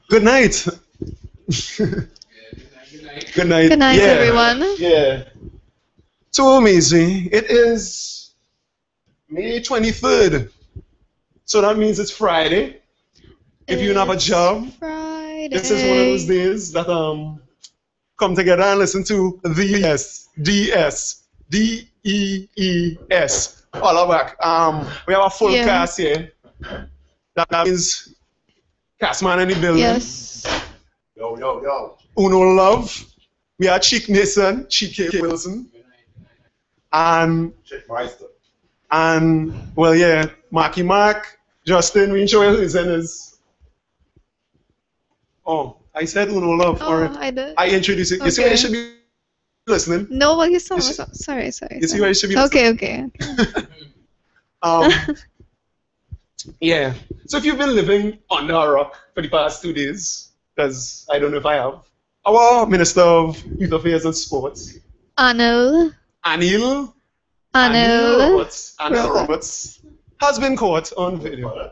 Good night. Good night. Good night, Yeah. everyone. Yeah. So amazing. It is May 23rd. So that means it's Friday. If you don't have a job, Friday. this is one of those days that come together and listen to the DEES. All back. We have a full Yeah. cast here. That means Castman in the building. Yes. Yo. Uno Love. We are Chick Mason, Chick K. Wilson. And Check Meister. well, yeah, Marky Mark, Justin, we show his in his. Oh, I said Uno Love. Oh, All right. I did. I introduced it. You see why Okay. you should be listening? No, what you saw. You see- Sorry. You see why you should be listening? Okay. Um, yeah. So if you've been living under a rock for the past 2 days, because I don't know if I have, our Minister of Youth Affairs and Sports, Anil. Anil Anil. Roberts, has been caught on video.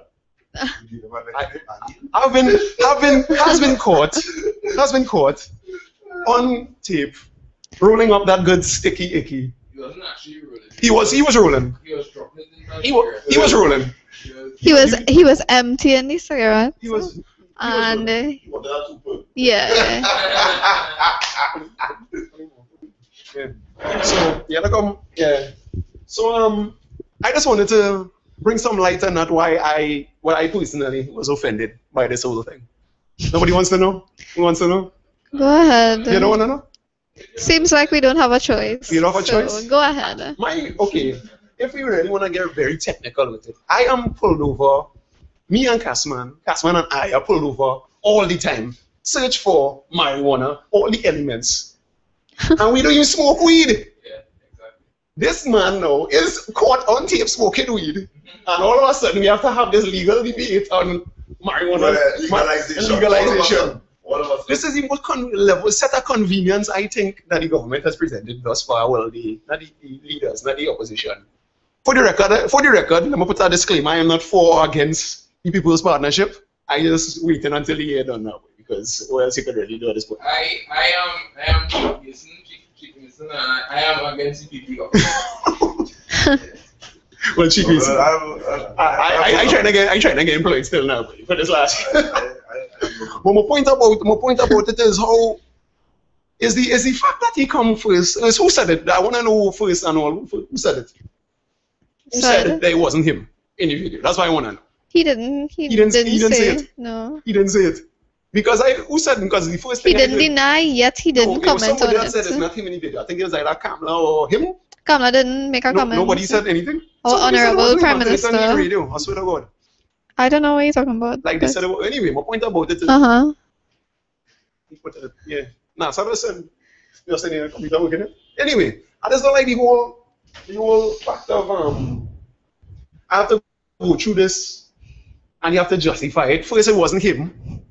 Has been caught on tape, rolling up that good sticky icky. He wasn't actually rolling. He was rolling. He was dropping it in He was rolling. He was emptying the cigarette. He was. And What did I do? yeah. Yeah. So yeah. So I just wanted to bring some light on that why I personally was offended by this whole thing. Nobody wants to know? Who wants to know? Go ahead. You don't want to know? Seems like we don't have a choice. You don't have a So, choice? go ahead. Okay, if we really want to get very technical with it, I am pulled over. Me and Castman and I are pulled over all the time. Search for marijuana, all the elements. And we don't even smoke weed. Yeah, exactly. This man now is caught on tape smoking weed. And all of a sudden we have to have this legal debate on marijuana legalization. All of us. This is the most set of convenience I think that the government has presented thus far. Well, not the leaders, not the opposition. For the record, let me put a disclaimer: I am not for or against the People's Partnership. I just waiting until the year done now because what else you could really do at this point. I am Chief Mason, and I am against the people. Well, Chief Mason, I trying to get employed still now for this last. But my point about it is how is the fact that he come first. Is who said it? I want to know first and all. Who said it? Who said that it wasn't him in the video? That's why I want to know. He didn't say it. No. He didn't say it because who said it? Because the first He thing didn't deny, yet he didn't it was comment somebody on that said it's it. not him in the video. I think it was either Kamala or him. Kamala didn't make a comment. Nobody said anything. Our Somebody said it Honorable wasn't him Prime until it's on the Minister. radio. I swear to God. I don't know what you're talking about. Like they said about, anyway, my point about it is yeah. Nah, so listen. You're sitting in a computer working it. Anyway, I just don't like the whole fact of I have to go through this and you have to justify it. First it wasn't him,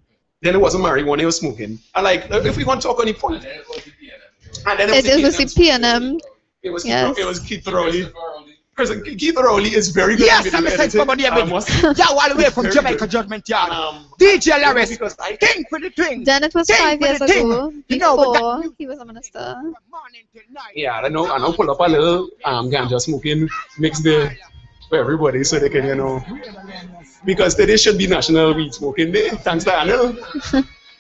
then it wasn't marijuana he was smoking. And like if we want to talk on the point. And then It was the PNM. It was Yes. it was Keith Rowley. Keith Rowley is very good. Yes, at I'm video saying somebody editing. Yeah, all the way from Very Jamaica good. Judgment Yard. And, DJ Laris, because I ting for the thing. Then it was Ting 5 for years the ting. ago, You know, but before that- he was a minister. From morning till night. yeah, I know pull up a little ganja smoking mix there for everybody so they can, because today should be National Weed Smoking Day. Thanks to Anil.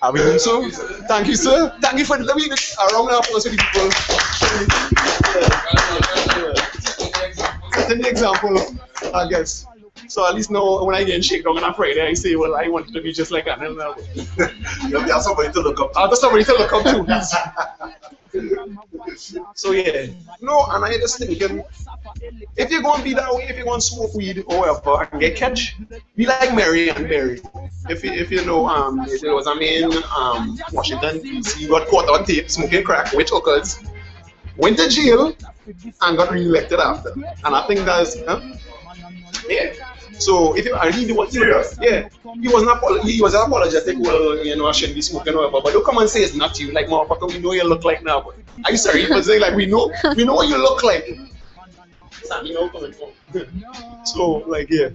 Are we doing so? Thank you, sir. Thank you for let me a round of applause for the people. Setting the example, I guess. So at least now when I get shakedown on a Friday, I say, well, I want it to be just like Anil now. You have somebody to look up to. I'll just somebody to look up to, please. So yeah, no, and I just thinking, if you're going to be that way, if you're going to smoke weed or whatever and get catch, be like Mary and Berry. If you know, there was a man in Washington D.C. got caught on tape smoking crack, which occurs, went to jail and got re-elected after. And I think that's, yeah. So if you really do what he does, yeah, he was apologetic. Well, I shouldn't be smoking or whatever. But don't come and say it's not you. Like, motherfucker, we know what you look like now. But are you sorry? But saying like we know what you look like. That's not coming from. So like yeah.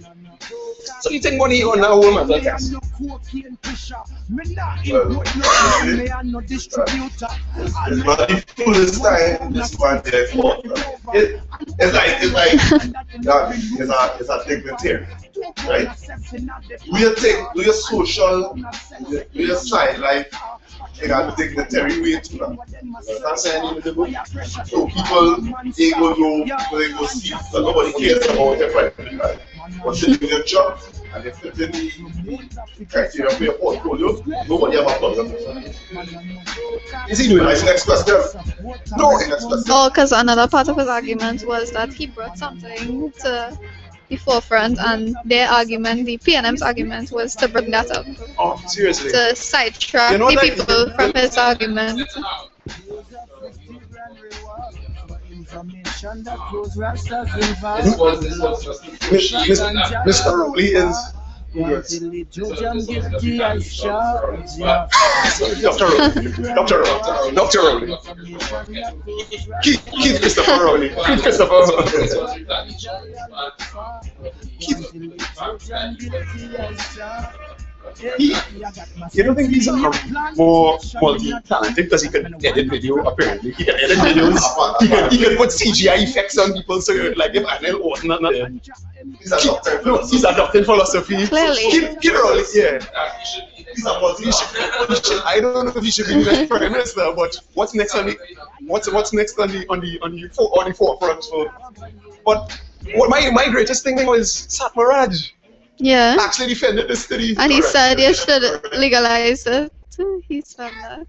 So you think money on that whole matter? Yes. It's not the fullest time this man there for. It's a dignitary, right? Do your social, do your side life in a dignitary way too now. That's saying so people they go know, they go see, but nobody cares about their private life. But they do their job and they fit in the criteria for your portfolio, nobody ever problems. Is he doing Nice next question. No, next question. Oh, because another part of his argument was that he brought something to the forefront, and their argument, the PNM's argument, was to bring that up, Oh, seriously? to sidetrack You know the that- people from his argument. This was just Mr. Rowley is. Yes. Dr. Rowley. Keith Christopher Rowley. Keith Christopher Rowley. You don't think he's more multi-talented because he can edit video? Apparently, he can edit videos. He can put CGI effects on people. So, like if Anel Orton, not there. He's a doctor. No, he's adopting philosophy. Clearly. Keith Rowley, yeah. He's a multi. I don't know if he should be the next prime minister, but what's next on the forefront? So, but what my greatest thing was Satmaraj Yeah. actually defended this study. And he said you should legalize it. He said that.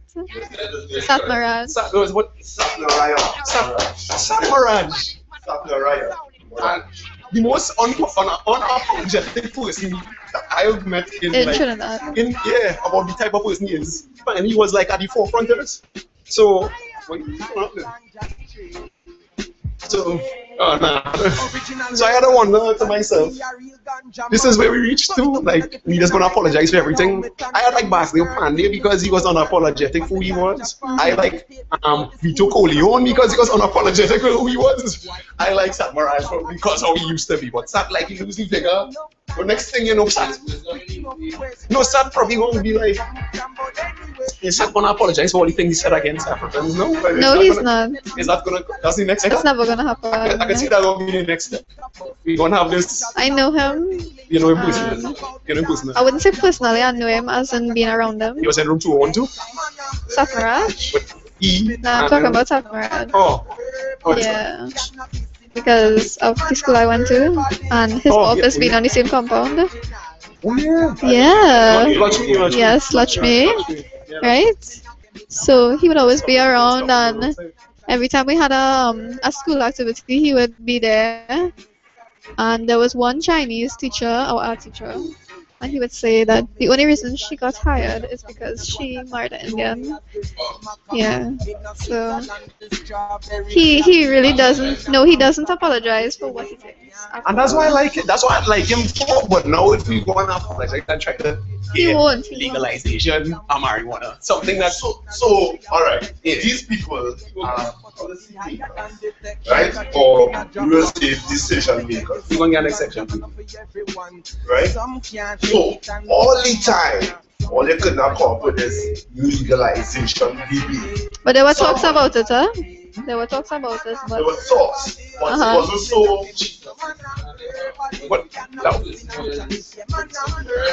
Satmaraj. Satmaraj. And the most unapologetic person that I've met in In like, Trinidad. about the type of person he is. And he was like at the forefront of this. So, oh nah. So I had to wonder to myself, this is where we reached to. Like, we just gonna apologize for everything. I had like Basil Pandey because he was unapologetic for who he was. I like Vito Corleone because he was unapologetic for who he was. I like Satmaraj because how he used to be. But Sat like he losing figure. The next thing you know, Sat probably won't be like, is Sat gonna apologize for all the things he said against Africans? No, No, he's not. Is that gonna? That's the next step. It's never gonna I can see happen. that will be the next step. We're gonna have this. I know him. You know him personally. You know him personally. I wouldn't say personally, I know him as in being around him. He was in room 212 Satmaraj? with E. No, I'm talking about Satmaraj. Oh. Yeah. Because of the school I went to, and his office being on the same compound. Oh yeah. Yeah. Lakshmi. Yes, Lakshmi. Right? So he would always be around, and every time we had a school activity, he would be there. And there was one Chinese teacher, our art teacher, and he would say that the only reason she got hired is because she married an Indian. Yeah. So he really doesn't. No, he doesn't apologize for what he thinks. And that's why I like it. That's why I like him for. But now if we go on apologize, I can try to He won't. legalization of marijuana. Something that's So, all right, these people are policy makers, right? Or you will say decision makers, we're gonna get next section. right? So, all the time, all they could not come up with is legalization debate. But there were talks about it, huh? There were talks about it, There but were talks, but it wasn't so. But no.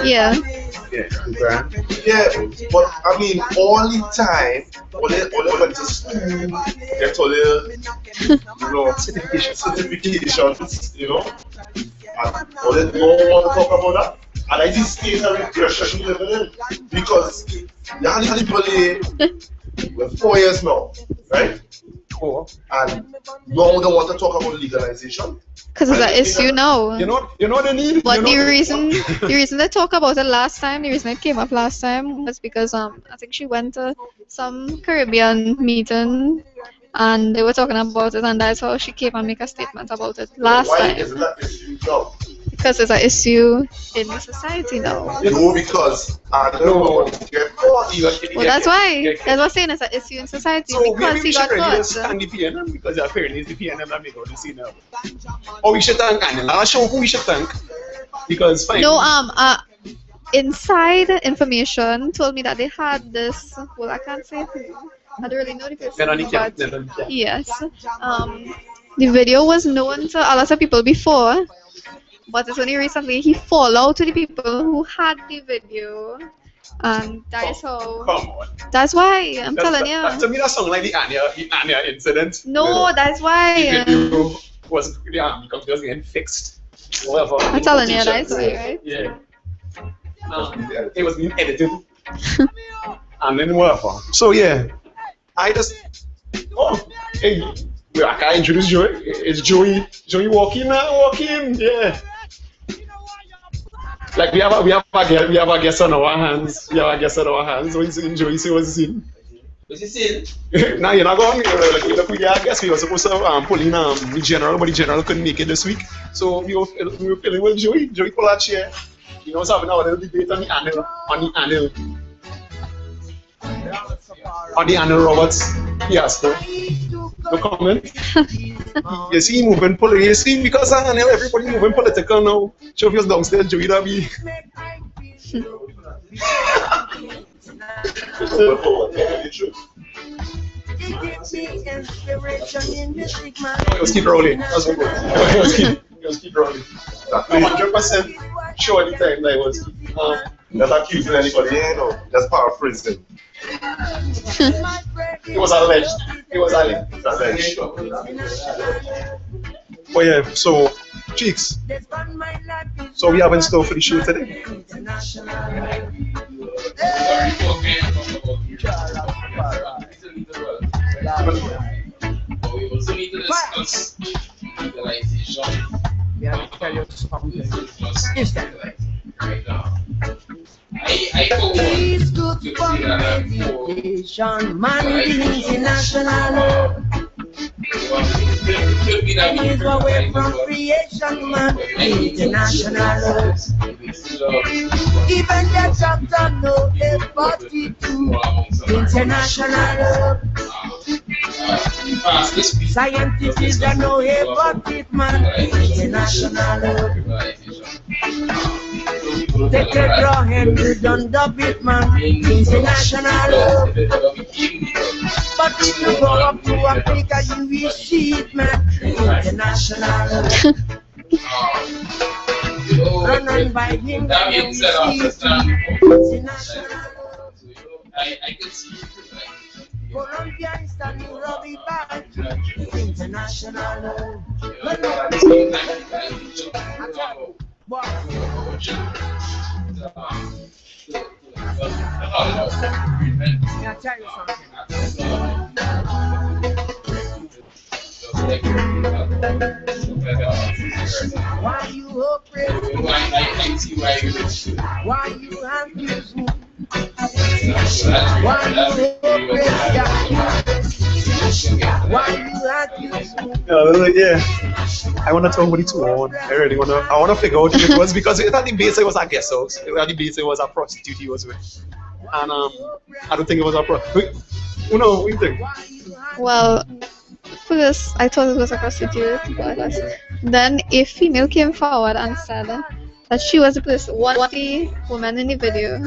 yeah. Yeah, but I mean, all the time, all they went to school, get all their, certifications, and all they don't want to talk about that. And I just stay in a regression level because you had people with 4 years now, right? And now they want to talk about legalization. Because it's an issue now. You know the need. But you know, the reason they talked about it last time, the reason it came up last time was because I think she went to some Caribbean meeting and they were talking about it, and that's how she came and make a statement about it last Why time. isn't that issue now? Because it's an issue in the society now. No, because I don't know what get caught. Well, that's why. That's what I'm saying. It's an issue in society So because maybe he we got should really caught. just thank the PNM because apparently it's the PNM that make all this now. Or we should thank Anil. I'll show who we should thank. Because fine. No, inside information told me that they had this. Well, I can't say who. I don't really know the person, but yes, the video was known to a lot of people before, but it's only recently he fall out to the people who had the video, and that is how. Come on. That's why I'm telling you. To me, that sounds like the Anya incident. No, that's why. The video was the army computers getting fixed. Whatever. I'm telling you, that's why, right? Yeah. It was being edited. And then whatever. So yeah, I just. Oh, hey, I can't introduce Joey. It's Joey. Joey walking now. Walking. Yeah. Like we have a guest on our hands. We have a guest on our hands. What is Joey? See what's in? What's he saying? Nah, you're not going. Like we I guess we were supposed to pull in the general, but the general couldn't make it this week. So we were filling with Joey. Joey pull out chair. You know, having our little debate on the annual. On the annual Roberts. Yes, no comment. You see, moving political. You see, because annual everybody moving political now. Show us downstairs, Joey Dabi. Let's keep rolling. Let's keep rolling. 100% sure the time that was. Not accusing anybody, you know, just paraphrasing. It was alleged. It was alleged. But yeah, so Cheeks. So we have in store for the show today. We also need to discuss legalization. Yeah, tell you something. Right now. I for one to see that I'm for international. could be that we Away from creation, man, international. Even the chapter no A42, international. Scientists is a no A40, man, international. Take a draw and you don't dub it, man, international. But if you go up to Africa, you will see it, man, international. Run on by him, that you means will that see it, international. I can see it. Colombia is the new Robbie Bag, international. Yeah, tell you something. Why you afraid? I see why you Why you abuse me? Why you Why you abuse me? Yeah. I want to talk about it too. I want to figure out if it was because at the base it was a guest house. At the base it was a prostitute he was with. And I don't think it was a prostitute. What do you think? Well, first I thought it was a prostitute, but then a female came forward and said that she was one of the women in the video,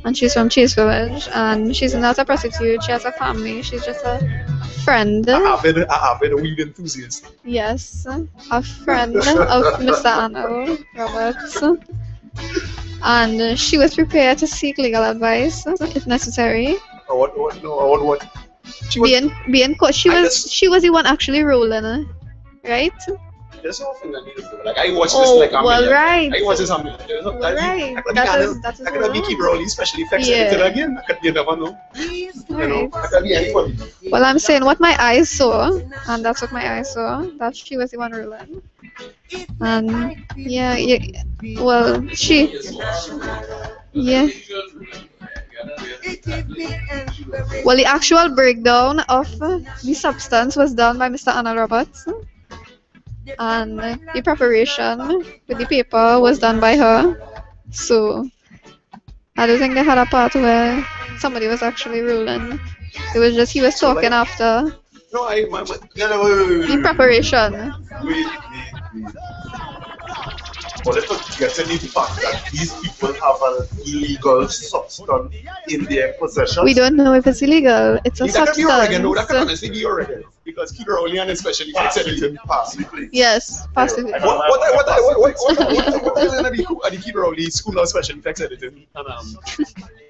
and she's from Chase Village, and she's not a prostitute. She has a family. She's just a friend. An avid weed enthusiast. Yes, a friend of Mr. Arnold Roberts, and she was prepared to seek legal advice if necessary. Or what? She was being coached. She was the one actually rolling, right? There's nothing that needs to do. Like I watched this like a well, million. right. I watched this a million. Right. I could be keep rolling, especially if I it again. You never know. You know, I could be anybody. Well, I'm saying what my eyes saw, and that's what my eyes saw. That she was the one ruling. And yeah. Well, she. Yeah. Well, the actual breakdown of the substance was done by Mr. Arnold Roberts, and the preparation with the paper was done by her. So I don't think they had a part where somebody was actually ruling. It was just he was talking after. No, the preparation. But let's not get to the fact that these people have an illegal substance in their possession. We don't know if it's illegal. It's a That could be oregano. That could substance. honestly be oregano. Because Kid Rowley and especially fix everything. Parsley, please. Yes, possibly. What the Kid Rowley School of Special Effects Editing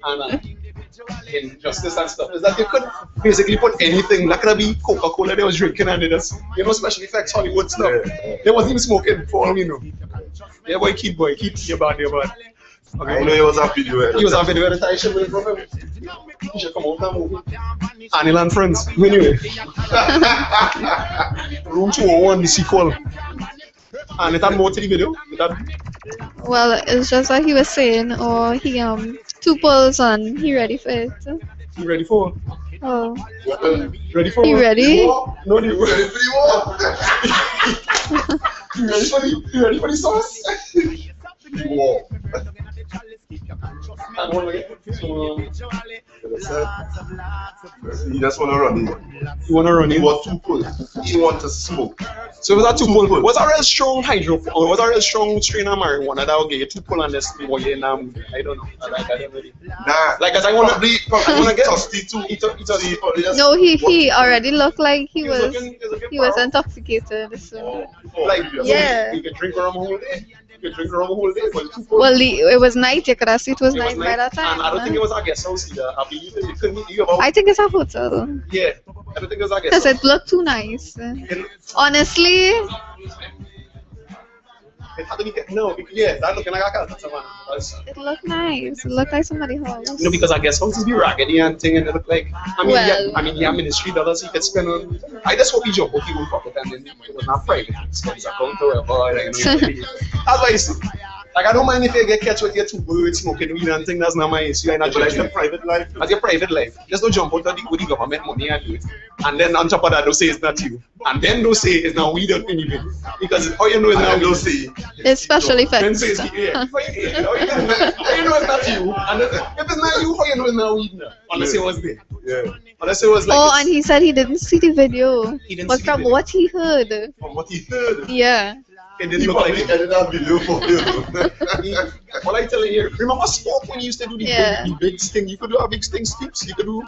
and Injustice and stuff is that they could basically put anything. That could be Coca-Cola they was drinking and they just, special effects Hollywood stuff. They wasn't even smoking for all we know. Yeah, boy, keep your bad. I know he was happy to do it. He was having a meditation with from him. He should come out that movie. Anil and Friends. Anyway. Room 201, the sequel. And it had more to the video. Well, it's just like he was saying, or he 2 pulls and he ready for it. You ready for? Oh, Ready for? he ready? No, you ready for the war? You ready for the sauce? War. And one again. He just want to run in. You want to run He in? want to pull. He want to smoke. So was that 2 pull? Was that a real strong hydro? Or was that a real strong strain of marijuana that will get you 2 pull on this boy in I don't know. I don't really. Nah. Like, as I want to Probably get thirsty too. No, he already looked like he was looking intoxicated. So. like Yeah. You can drink rum a whole day. You can drink rum a whole day, but 2 pull. Well, it was night. You could have seen it was It was night by that time. And I don't think it was our guest house either. I believe it couldn't be about. I think it's a hotel. Yeah, I don't think it was our guest Because house. it looked too nice. It Honestly, had to be, no, yeah, that looking like a Calcutta man. it looked nice. It looked like somebody's house. You know, because I guess houses be raggedy and thing, and they look like. Well. Yeah, ministry dollars he could spend on. I just hope he jump, he won't fuck with them, and it was not private. So his account or whatever. That's what I see. Like, I don't mind if you get catch with your 2 birds smoking weed and thing. That's not my issue. I not But like judging the private life. That's your private life. Just don't jump out with the government money and do it. And then on top of that, don't say it's not you. And then don't say it's not we don't anything. Because all you know is And now then we don't say. It's special Then effects. say it's yeah. How you know it's not you. And if it's not you, how you know it's not weed now? Unless it was there. Yeah. Unless it was like. Oh, and he said he didn't see the video. He didn't But see the from video. what he heard, From what he heard. yeah. It He didn't look probably like. edited that video for you. What I tell you here, remember Sport when you used to do the, Yeah. big sting? You could do a big sting skips. You could do.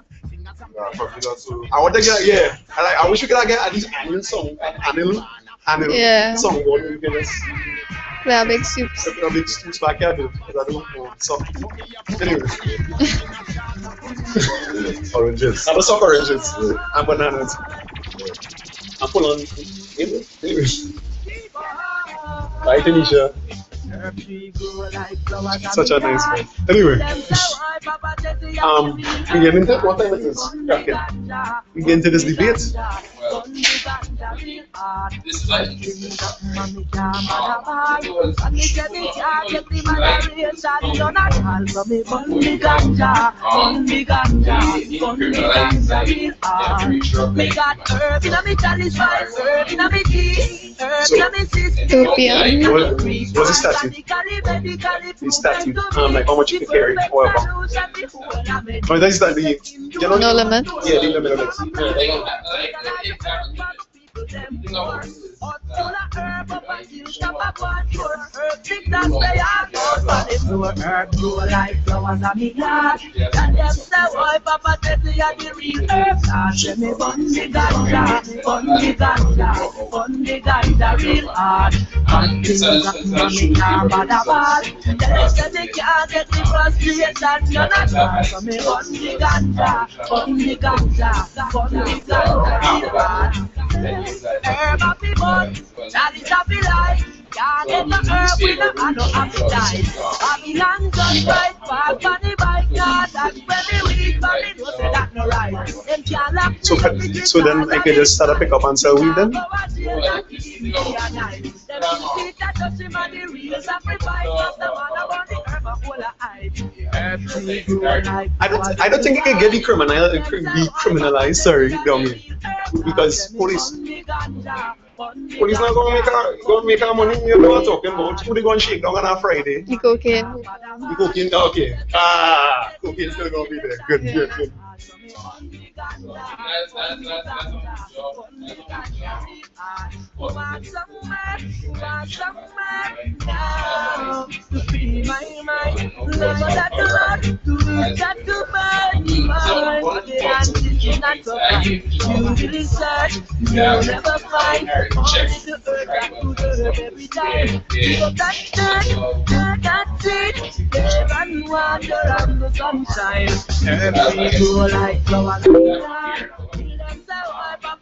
Nah, probably not so. I want to get, yeah. I wish we could get at least annual song, annual Yeah. song. What we can just. They are big soups. A big sticks back here, because I don't know. So, anyway. Oranges. I don't suck oranges and bananas. I'm full on. Anyway. Bye, Tanisha. Such a nice man. Anyway. We get into what time it is? Okay. We get into this debate. Well, this is like What's the statute? The statute. Like how much you can carry, whatever. No, that's not the. You know, No limit. Yeah, the limit of it. yeah, they don't Herb of the bud, that is of the life. Can't get the herb with no no appetite. Babylon just right back on the bike, God. That's when the weed from it was that no right. Them can't lock me up with the So then I can just start to pick up and sell weed then? I don't think it can get decriminalized, sorry, dummy. Because police not gonna make our money. You know what I'm talking about? Who they gonna shake down on a Friday? The cocaine. The cocaine, okay. Cocaine's still gonna be there. Good.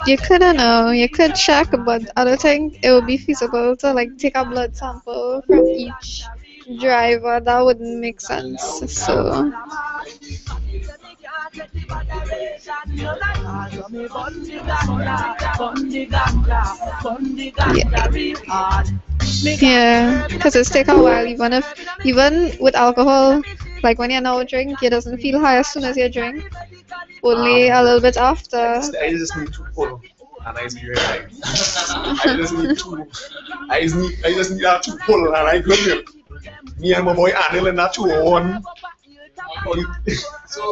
You could, I know, you could check, but I don't think it would be feasible to like take a blood sample from each driver. That wouldn't make sense. So. Yeah, because it's take a while. Even with alcohol, like when you're now drink, it doesn't feel high as soon as you drink. Only a little bit after. I just need to pull, and I just be like, I just need to, I just need that to pull, and I good here. Me and my boy Anil and that 201. So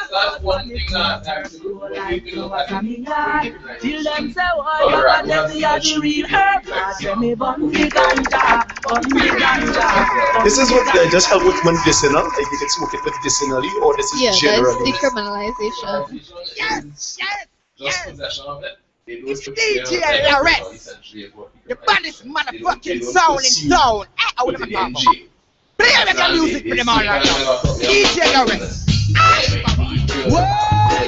that's one thing that actually we can look at. This is what they just help with medicinal, like you can smoke it medicinally, or this is Yeah, generally. that's decriminalization. Just possession of it. It's DJ arrest. The baddest motherfucking sound in town. Out of the mouth. Play the music for them all right now. DJ arrest. Whoa,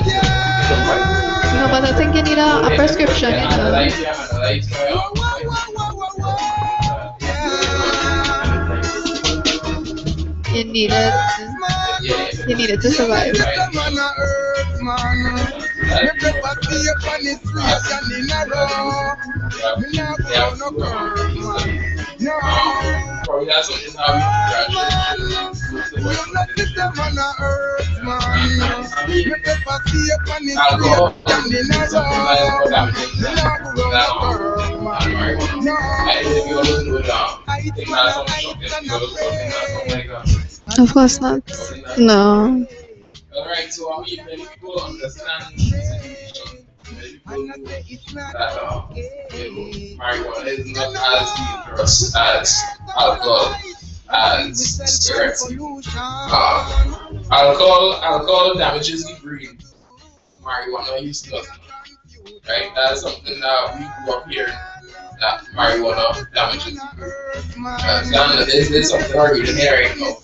yeah. No, but I think you need a prescription, you know. You need it. You need it to survive. Probably that's what is how Of course not. No. Alright, so I mean, when people understand the situation, people know that marijuana is not as dangerous as alcohol, as cigarettes. Alcohol damages the brain. Marijuana is nothing. Right? That's something that we grew up hearing, that marijuana damages the brain. There's something we're reading here right now.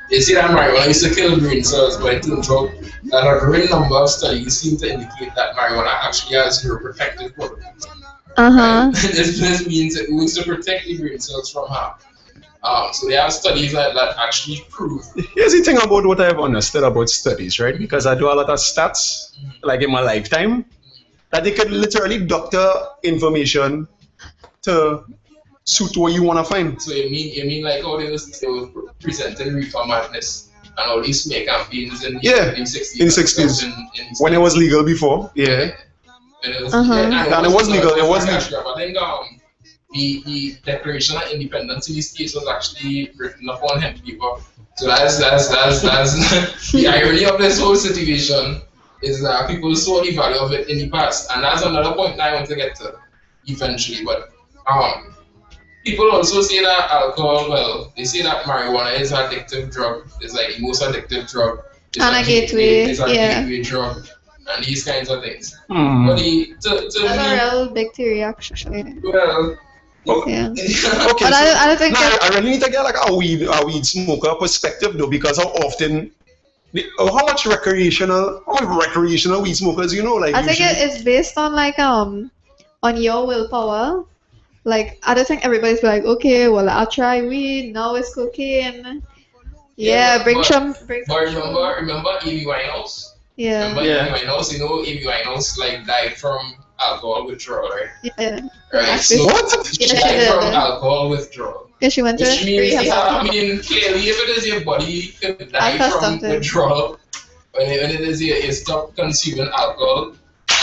They say that marijuana used to kill brain cells, but it didn't drug. That a great number of studies seem to indicate that marijuana actually has neuroprotective properties. This means it was to protect the brain cells from harm. So they have studies that actually prove. Here's the thing about what I've understood about studies, right? Because I do a lot of stats, like in my lifetime, that they could literally doctor information to suit what you want to find. So you mean like how they were presenting Reefer Madness and all these smear campaigns in the 60s. When it was legal before, yeah. And it was, and it was legal. It was legal. I think the Declaration of Independence in this case was actually written upon hemp paper. So that's the irony of this whole situation is that people saw the value of it in the past, and that's another point I want to get to eventually. But people also say that alcohol, well, they say that marijuana is an addictive drug. It's like the most addictive drug. And a gateway, gateway drug, and these kinds of things. But that's a real big theory, actually. Well, yeah. Okay, but I don't think I really need to get like a weed smoker perspective though, because how often, how much recreational weed smokers, you know, like I think it's based on like on your willpower. Like I don't think everybody's like, okay, well I'll try weed, now it's cocaine. Yeah, bring some. But remember Amy Winehouse? Yeah. Remember Amy Winehouse? You know Amy Winehouse like died from alcohol withdrawal, right? Yeah. Right. So she died from alcohol withdrawal. Yeah, she went to rehab. I mean, clearly, if it is your body could die from withdrawal, when it is you stop consuming alcohol, and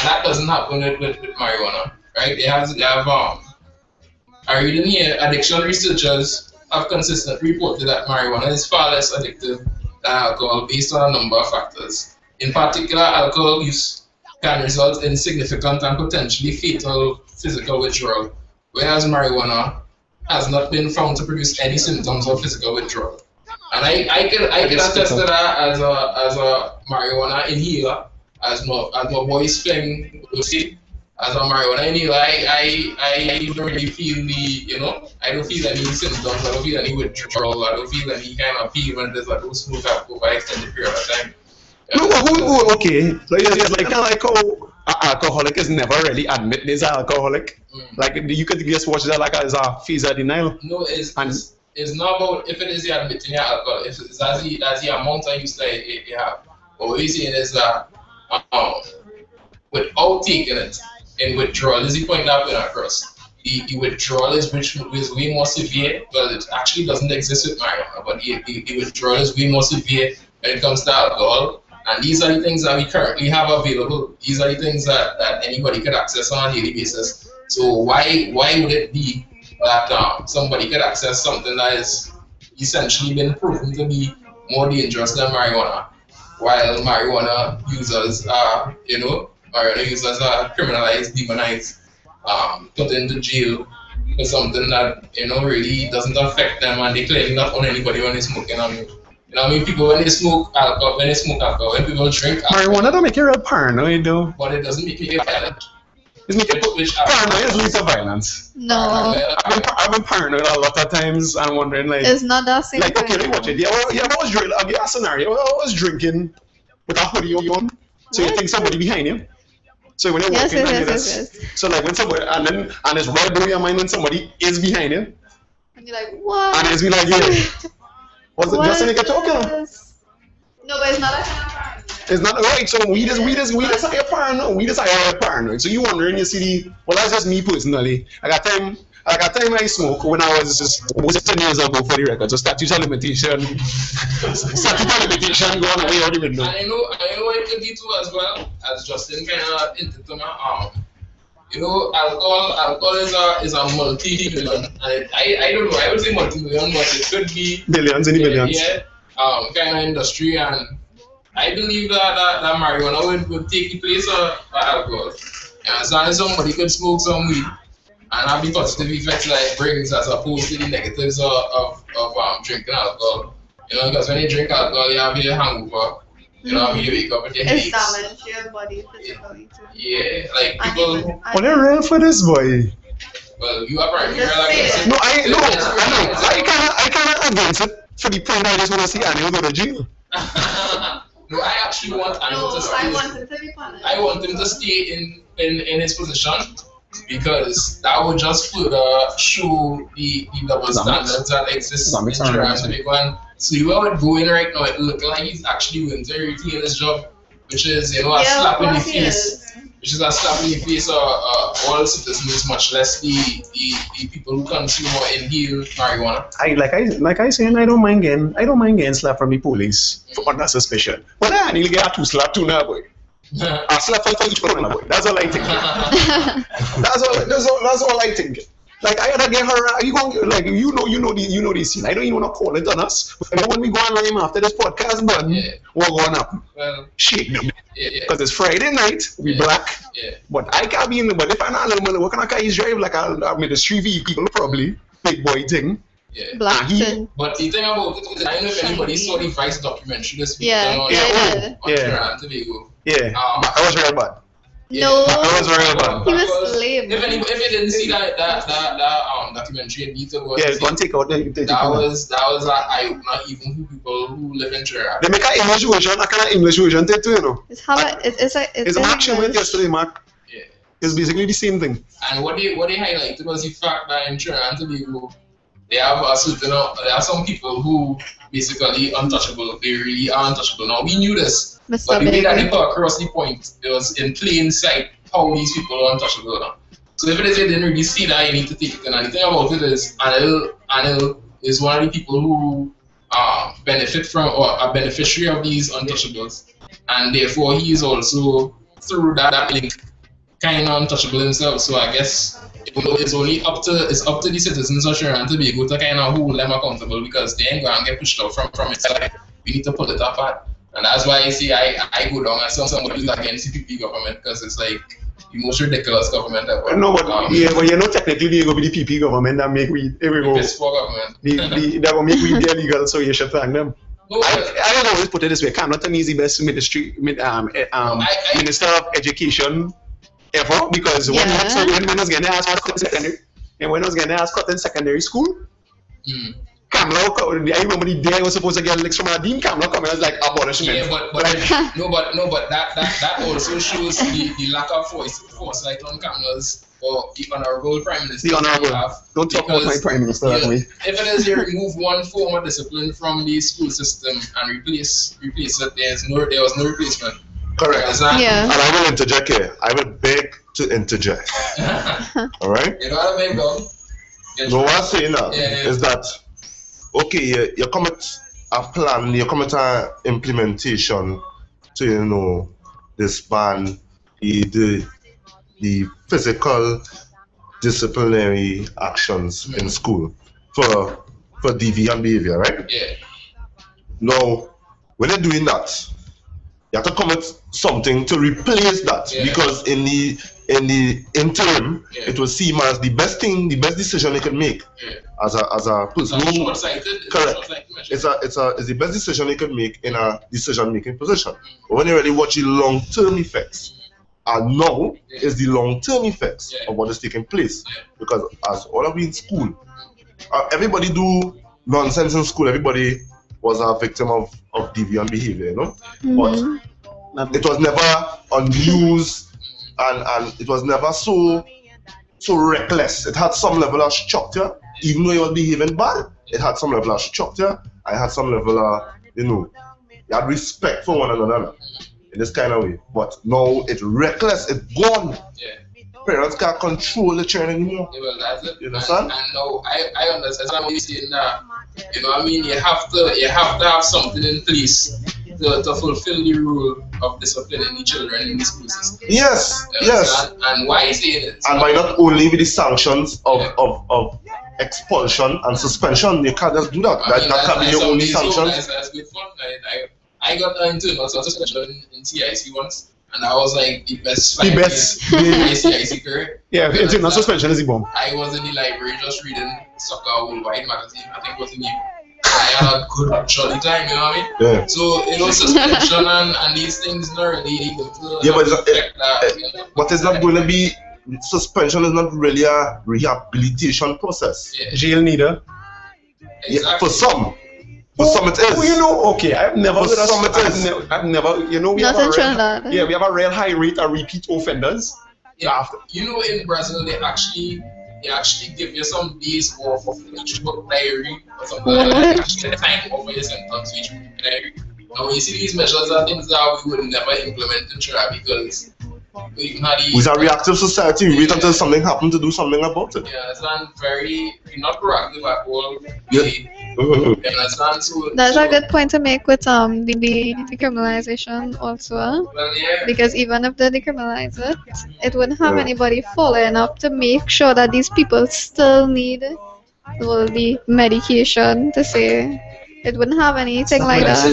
that doesn't happen with marijuana, right? They have I read in here, addiction researchers have consistently reported that marijuana is far less addictive than alcohol based on a number of factors. In particular, alcohol use can result in significant and potentially fatal physical withdrawal, whereas marijuana has not been found to produce any symptoms of physical withdrawal. And I can attest to that as a marijuana inhaler, as my boys thing will see. As a marijuana inhaler, I don't really feel I don't feel any symptoms, I don't feel any withdrawal, I don't feel any kind of feelings that I don't smoke up over extended period of time. No, okay. So it's like kind of like how an alcoholic is never really admit he's an alcoholic. Like you could just watch that like as a phase of denial. No, it's not about if it is you admitting your alcohol. If it's as the amount of use that you have. What we're saying is that without taking it in withdrawal, is the point that we're across. The withdrawal is way more severe. Well, it actually doesn't exist with marijuana, but the withdrawal is way more severe when it comes to alcohol. And these are the things that we currently have available. These are the things that anybody could access on a daily basis. So why would it be that somebody could access something that is essentially been proven to be more dangerous than marijuana, while marijuana users are criminalized, demonized, put into jail for something that really doesn't affect them, and they clearly not on anybody when they're smoking. People when they smoke alcohol, when people drink alcohol, Marijuana don't make you real paranoid though. but it doesn't make me violent. It's making paranoid leads to violence. No, I've been paranoid a lot of times and wondering like, it's not that same. like okay, watch it. I'll give you a scenario. I was drinking with a hoodie on, so you think somebody behind you. So when you're walking and you're this, so like when somebody and it's right through your mind when somebody is behind you, And you're like, what? and it's be like, yeah. Was it just in a talking? No, but it's not a kind of paranoid. It's not right. So we just are paranoid. We just are paranoid. So you wondering, you see, well, that's just me personally. I got time I smoke when I was just almost 10 years ago for the record. So statute of limitation going away out the window. And I know what it could be too as well, as Justin kind of hinted to my alcohol is a multi-million, and I don't know, I would say multi-million, but it could be billions and billions. Yeah, kind of industry, and I believe that marijuana would take the place of alcohol. And as long as somebody could smoke some weed and have the positive effects that it brings as opposed to the negatives of drinking alcohol. Because when you drink alcohol, you have your hangover. You wake up with your headaches. It's damage to your body physically too. Yeah, like people. Well, they're real for this boy. Well, you are probably real No, I can't advance it for the point I just want to see Anil go to jail. No, I actually want Anil to stay. I want him to be punished. I want him to stay in his position because that would just further show the double standards that exist in Trinidad. So you are going right now, it looks like he's actually going to retain his job, which is a slap in the face. Which is a slap in the face of all citizens, much less the people who consume or inhale marijuana. Like I saying, I don't mind getting slapped from the police for under suspicion. But I need to get 2 slaps too now, boy. I slap for each one, boy. That's all I think. That's all I think. Like I gotta get her. You going like you know this scene. I don't even want to call it on us. But when we go online after this podcast, but we're going up. Well, shit, because it's Friday night. We black. Yeah. But I can't be in the. But if I'm not a little bit, what can I drive like I'm with the street vehicle probably big boy thing. Yeah. Blackton. But the thing about it is, I don't know if anybody saw the Vice documentary this week. Yeah. Yeah. I was real bad. No, I was real bad. He was lame. If you didn't see that documentary in detail, go and take out that was an eye-opener even for people who live in Trinidad. They make an English version, English version too, you know. It's an action with yesterday, Mark. Yeah. It's basically the same thing. And what they highlighted was the fact that in Trinidad and Tobago, there are some people who basically untouchable. They really are untouchable. Now we knew this. But the way that they put across the point, it was in plain sight how these people are untouchable now. So if it is they didn't really see that, you need to take it in. And the thing about it is, Anil is one of the people who benefit from or are beneficiary of these untouchables. And therefore he is also, through that link, kind of untouchable himself. So I guess it's up to the citizens of Trinidad and Tobago to kind of hold them accountable because they ain't going to get pushed out from it. We need to pull it apart. And that's why I see I go down and somebody is against CPP government because it's like the most ridiculous government ever. No, but but you know technically they go be the PP government that make weed. Here we go. Piss poor government. That will make weed illegal, so you should thank them. No, I don't always put it this way. Cameron is the best ministry, Minister of Education ever, because when I was getting asked for secondary, and when I was getting asked for secondary school, Kamla, I remember the day I was supposed to get licks from a dean. Kamla come and I was like abolishment. Yeah, but that also shows the lack of foresight on Kamla's or the honorable prime minister. The honorable. Don't talk about my prime minister that way. If it is you remove one form of discipline from the school system and replace it, there was no replacement. Correct. Yeah. And I will interject here. I will beg to interject. All right? You know what I mean, dog? No, what I'm saying now is that, okay, you commit a plan, you commit an implementation to, you know, disband the physical disciplinary actions in school for deviant behavior, right? Yeah. Now, when you're doing that, you have to commit something to replace that, because in the interim, it will seem as the best decision they can make as a person. Correct. It's the best decision they can make in a decision-making position. But when you really watch the long-term effects, and now is the long-term effects of what is taking place, because as all of we in school, everybody do nonsense in school. Everybody was a victim of deviant behavior, you know. But it was never on news, and it was never so reckless. It had some level of structure, even though it was behaving bad. It had some level of structure. I had some level of, you had respect for one another in this kind of way. But now it's reckless. It's gone. Parents can't control the children anymore. Well, that's it. You understand? And no, I understand what you're saying now. You know what I mean? You have to have something in place to fulfill the rule of disciplining the children in the school system. Yes, yes. And why is it? And by not only with the sanctions of expulsion and suspension, you can't just do that. That can be your only sanction. That's good fun. I got into suspension in CIC once. And I was like the best CIC career. Yeah, internal suspension is the bomb. I was in the library just reading Soccer Worldwide magazine. I think it was in the I had a good jolly time, you know what I mean? Yeah. So, you know, suspension and these things not really go to but it's not going to be, suspension is not really a rehabilitation process. Jail neither. Yeah, for some. For some it is. Oh, you know, okay, I've never For some it is. I've never, you know, we have a real high rate of repeat offenders. Yeah, you know, in Brazil they actually give you some days off of each book diary or something like that. They actually time off for your symptoms each book diary. Now when you see these measures are things that we would never implement in Trinidad because we had it's a reactive society. We wait until something happens to do something about it. Yeah, it's we're not proactive at all. That's a good point to make with the decriminalization also. Well, yeah. Because even if they decriminalize it, it wouldn't have anybody following up to make sure that these people still need the medication to say it wouldn't have anything like that.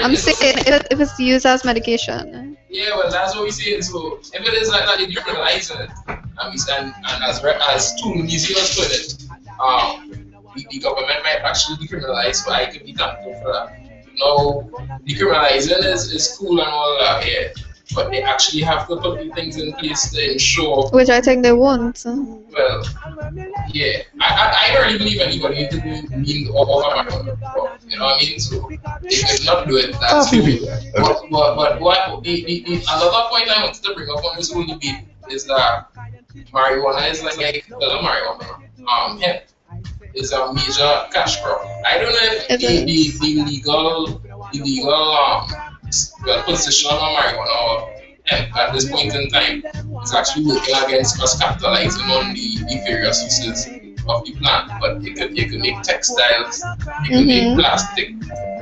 I'm saying if it's used as medication. Yeah, well, that's what we say. So if it is like that, they decriminalize it, and as two New Zealanders put it, the government might actually decriminalize, but I could be thankful for that. No, decriminalizing is cool and all that, yeah, but they actually have to put the things in place to ensure. Which I think they won't. Well, yeah, I don't really believe anybody to mean over my own, you know what I mean? So they could not do it. That's cool. But what the another point I wanted to bring up on this whole debate is that marijuana is like marijuana. Hemp is a major cash crop. I don't know if the legal position of marijuana or hemp at this point in time is actually working against us capitalizing on the various uses of the plant. But it could make textiles, it could make plastic,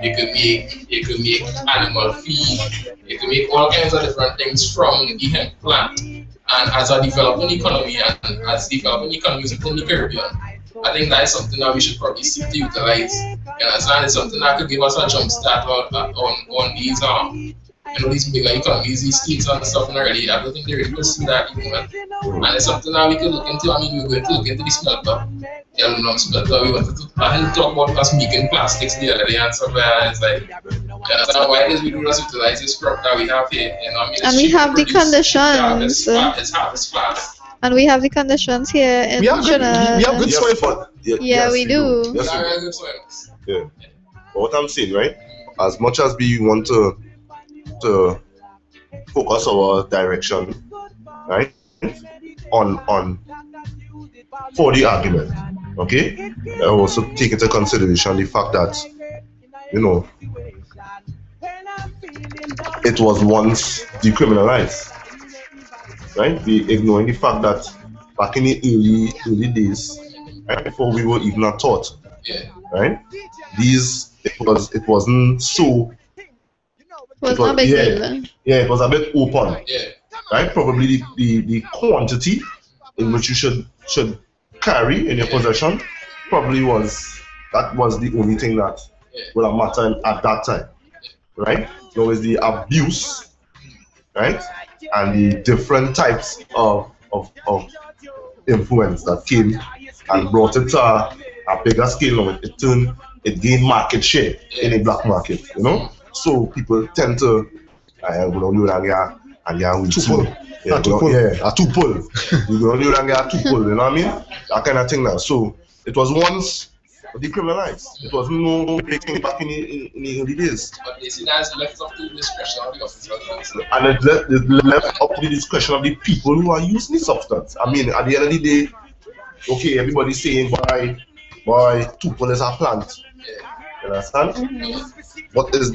it could make animal feed, it could make all kinds of different things from the hemp plant. And as a developing economy and as developing economies within the Caribbean, I think that is something that we should probably seek to utilize. You understand? It's something that could give us a jump start on these these bigger economies, these schemes and stuff already. I don't think they really pursue that even. And it's something that we could look into. I mean, we're going to look into the smelter. Smelter. We wanted to talk about us making plastics the other day and stuff like that. It's like, why does we do not utilize this crop that we have here? You know, I mean, and we have the conditions. It's fast. And we have the conditions here in Trinidad. We have good soil for Yeah, we do. Yes, We we are do. good soils. Yeah. But what I'm saying, right? As much as we want to focus our direction, right, on for the argument, okay, I also take into consideration the fact that, you know, it was once decriminalized, right? We ignoring the fact that back in the early days, right, before we were even taught, right, it wasn't so. Was not big deal. Yeah, it was a bit open. Yeah. Right? Probably the quantity in which you should carry in your possession probably was the only thing that would have mattered at that time. Right? There was the abuse, right? And the different types of influence that came and brought it to a bigger scale. It gained market share in the black market, you know? So people tend to a two-pull. Yeah, a two-pull. You know what I mean? That kind of thing now. So it was once decriminalized. It was no big thing back in the early days. But they see that as left up to the discretion of the officers. And it left up to the discretion of the people who are using the substance. I mean, at the end of the day, okay, everybody's saying, boy, two-pull is a plant. You understand? What is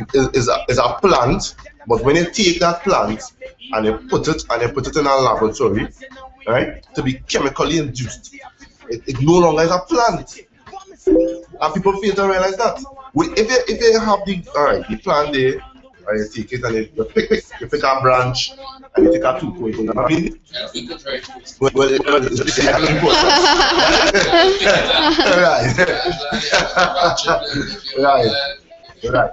a plant, but when you take that plant and you put it in a laboratory, right, to be chemically induced, it no longer is a plant. And people fail to realize that. If you have the plant there, and you take it and you pick a branch and you take a two-pull, you know what I mean? Well, it's Right.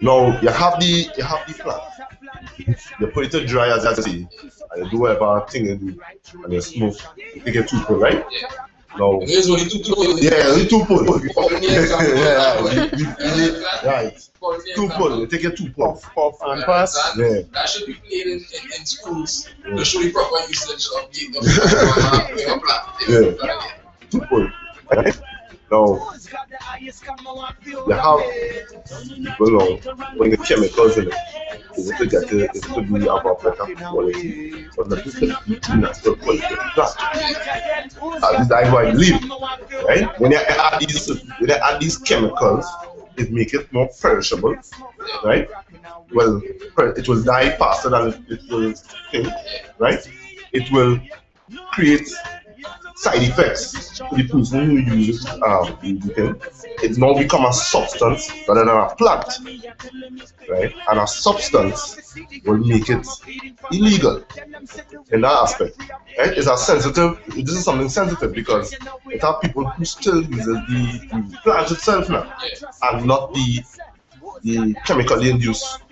Now you have the plant. You put it to dry as I say, and you do whatever thing you do, and you smoke. You take a two-pull, right? No. Only two-pull. Right. Two-pull. You take a two-pull. Puff and pass. Yeah. That should be played in schools to show the proper usage of the plant. Two-pull. Right? Now, you have, when the chemicals in it, is to get it to be of a better quality, but not to natural quality. That's what I believe, right? When you add these chemicals, it makes it more perishable, right? Well, it will die faster than it will think, right? It will create side effects to the person who uses the thing. It's now become a substance rather than a plant, right? And a substance will make it illegal in that aspect, right? It's a sensitive. This is something sensitive because it have people who still uses the plant itself now, and not the chemically induced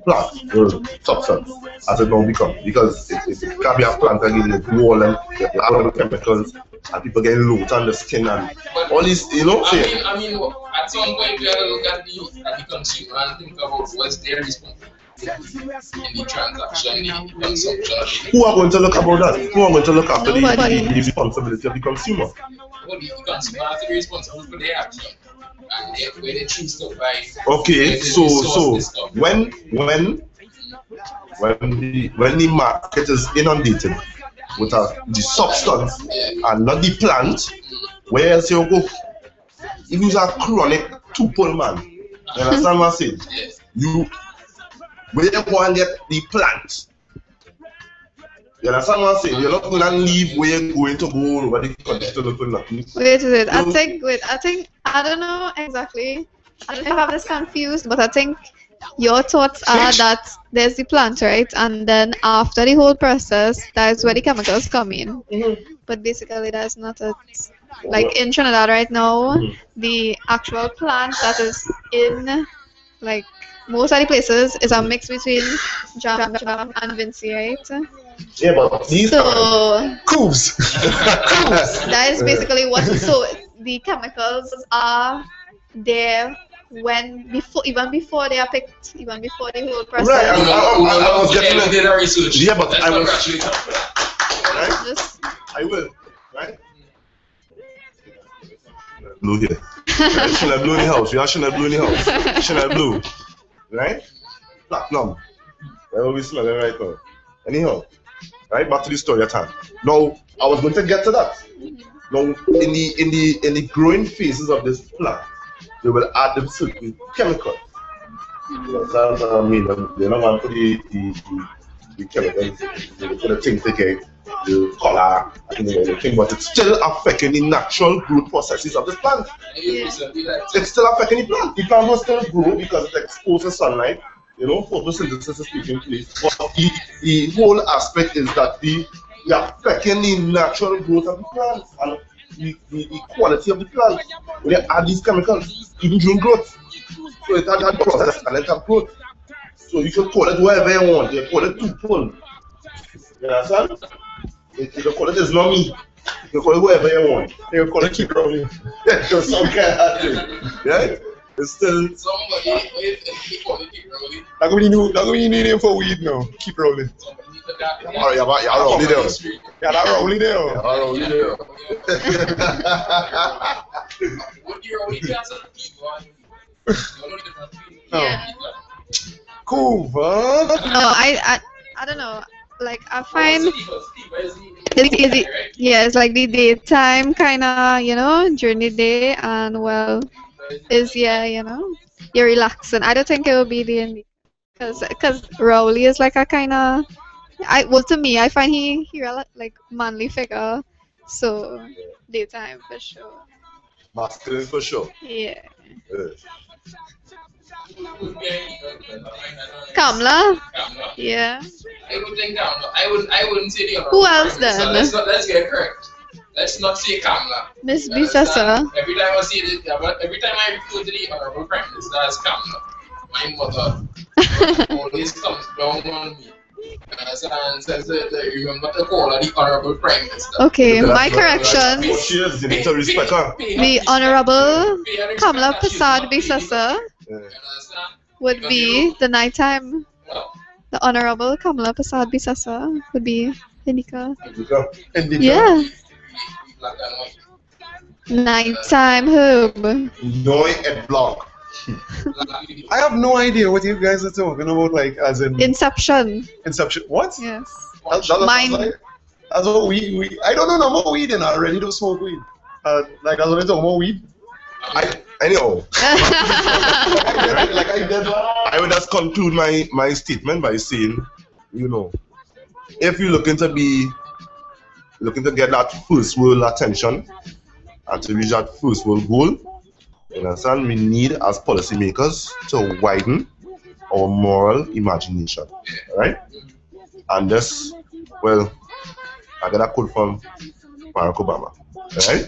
plant or substance as it now become, because it can be a plant again with wall and a lot of chemicals and people getting loot on the skin and all these, you know. I mean, at some point we have to look at the consumer and think about what's their responsibility in the transaction, the consumption. Who are going to look about that? Who are going to look after the responsibility of the consumer? Well, the consumer has to be responsible for their action. And where they choose to buy. Okay, so when the market is inundated with the substance and not the plant, where else you go? If you're a chronic two-pull man, you understand what I'm saying? Where you go and get the plant? You understand what I'm saying? You're not going to leave where you're going to go over the country to look for nothing. Wait. I think, I don't know exactly. I don't know if I have this confused, but I think your thoughts are that there's the plant, right? And then after the whole process, that's where the chemicals come in. But basically, that's not it. Like in Trinidad right now, the actual plant that is in, like, most of the places is a mix between jam and Vinci, right? Yeah, but these So Cooves. that is basically what. So the chemicals are there even before they are picked, even before the whole process. Right, I was getting did our research. Yeah, but Let's I not was- actually talk about that. right? Just I will, right? Blue here. Right? Shouldn't have blue in the house. You shouldn't have blue in the house. Shouldn't have blue. Right? Platinum. That's what we smelling right now. Anyhow, right? Back to the story at hand. Now, I was going to get to that. Now, in the growing phases of this plant, they will add them certain chemicals. You understand? I mean, they're not going to put the chemicals, they put the things they get, the color, and everything, but it's still affecting the natural growth processes of this plant. It's still affecting the plant. The plant will still grow because it exposes sunlight. You know, photosynthesis is taking place. But the whole aspect is that we are affecting the natural growth of the plant and the quality of the plant. When you add these chemicals, even during growth. So it has that process and it has growth. So you can call it whatever you want. You can call it too full. You understand? You can call it not me. You can call it whatever you want. You call it keep rolling. There's some kind of thing. Right? It's still. Somebody, if call it keep rolling. That's what you need name for weed now. Keep rolling. Somebody need to that. Oh, yeah, Rolly there. Yeah, that rolling there. Yeah, Rolly there. What you already got some people on you. You know the difference between yeah. Cool, huh? No, I don't know. Like I find it's like the daytime kind of, you know, during the day, and well, is you're relaxing. I don't think it will be the because Rowley is like a kind of to me I find he like manly figure, so daytime for sure. Masculine for sure. Yeah. Kamla. Kamla. Yeah. I don't think Kamla. I wouldn't say the other. Who else So then? let's get it correct. Let's not say Kamla. Miss Bisasa. Every time I see it, every time I refer to the Honorable Prime Minister as Kamla, my mother always comes down on me and says that remember to call her the Honorable Prime Minister. Okay, That's my what- correction. What she is, you need to respect her. The Honorable Kamla Prasad Bisasa would be the nighttime. The Honorable Kamla Prasad Bisasa would be Indika. Yeah. Nighttime herb. Noi and block. I have no idea what you guys are talking about, like, as in Inception. Inception. What? Yes. Mine. That's what we. I don't know no more weed, and I already don't smoke weed. Like, I was talking about weed. Anyhow, I would just conclude my statement by saying, you know, if you're looking to get that first world attention and to reach that first world goal, you understand, we need as policymakers to widen our moral imagination, right? And this, well, I got a quote from Barack Obama, right?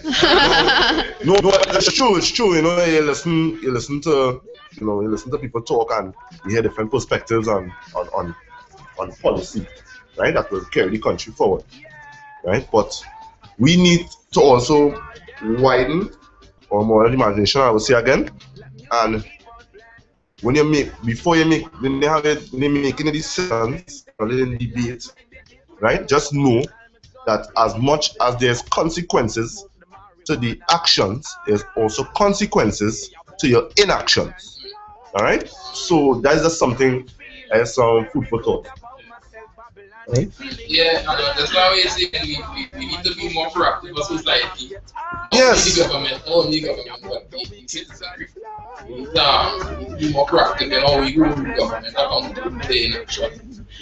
no, it's true. You know, you listen to people talk, and you hear different perspectives on policy, right? That will carry the country forward, right? But we need to also widen our moral imagination, I will say again. And when you're making a decisions or in debate, right? Just know that as much as there's consequences to the actions, there's also consequences to your inactions. All right? So that's just something as some food for thought. Right? Yeah, that's why we say we need to be more proactive as society. Yes. Only the government, but the citizenry. We need to be more proactive in how we hold the government accountable in action.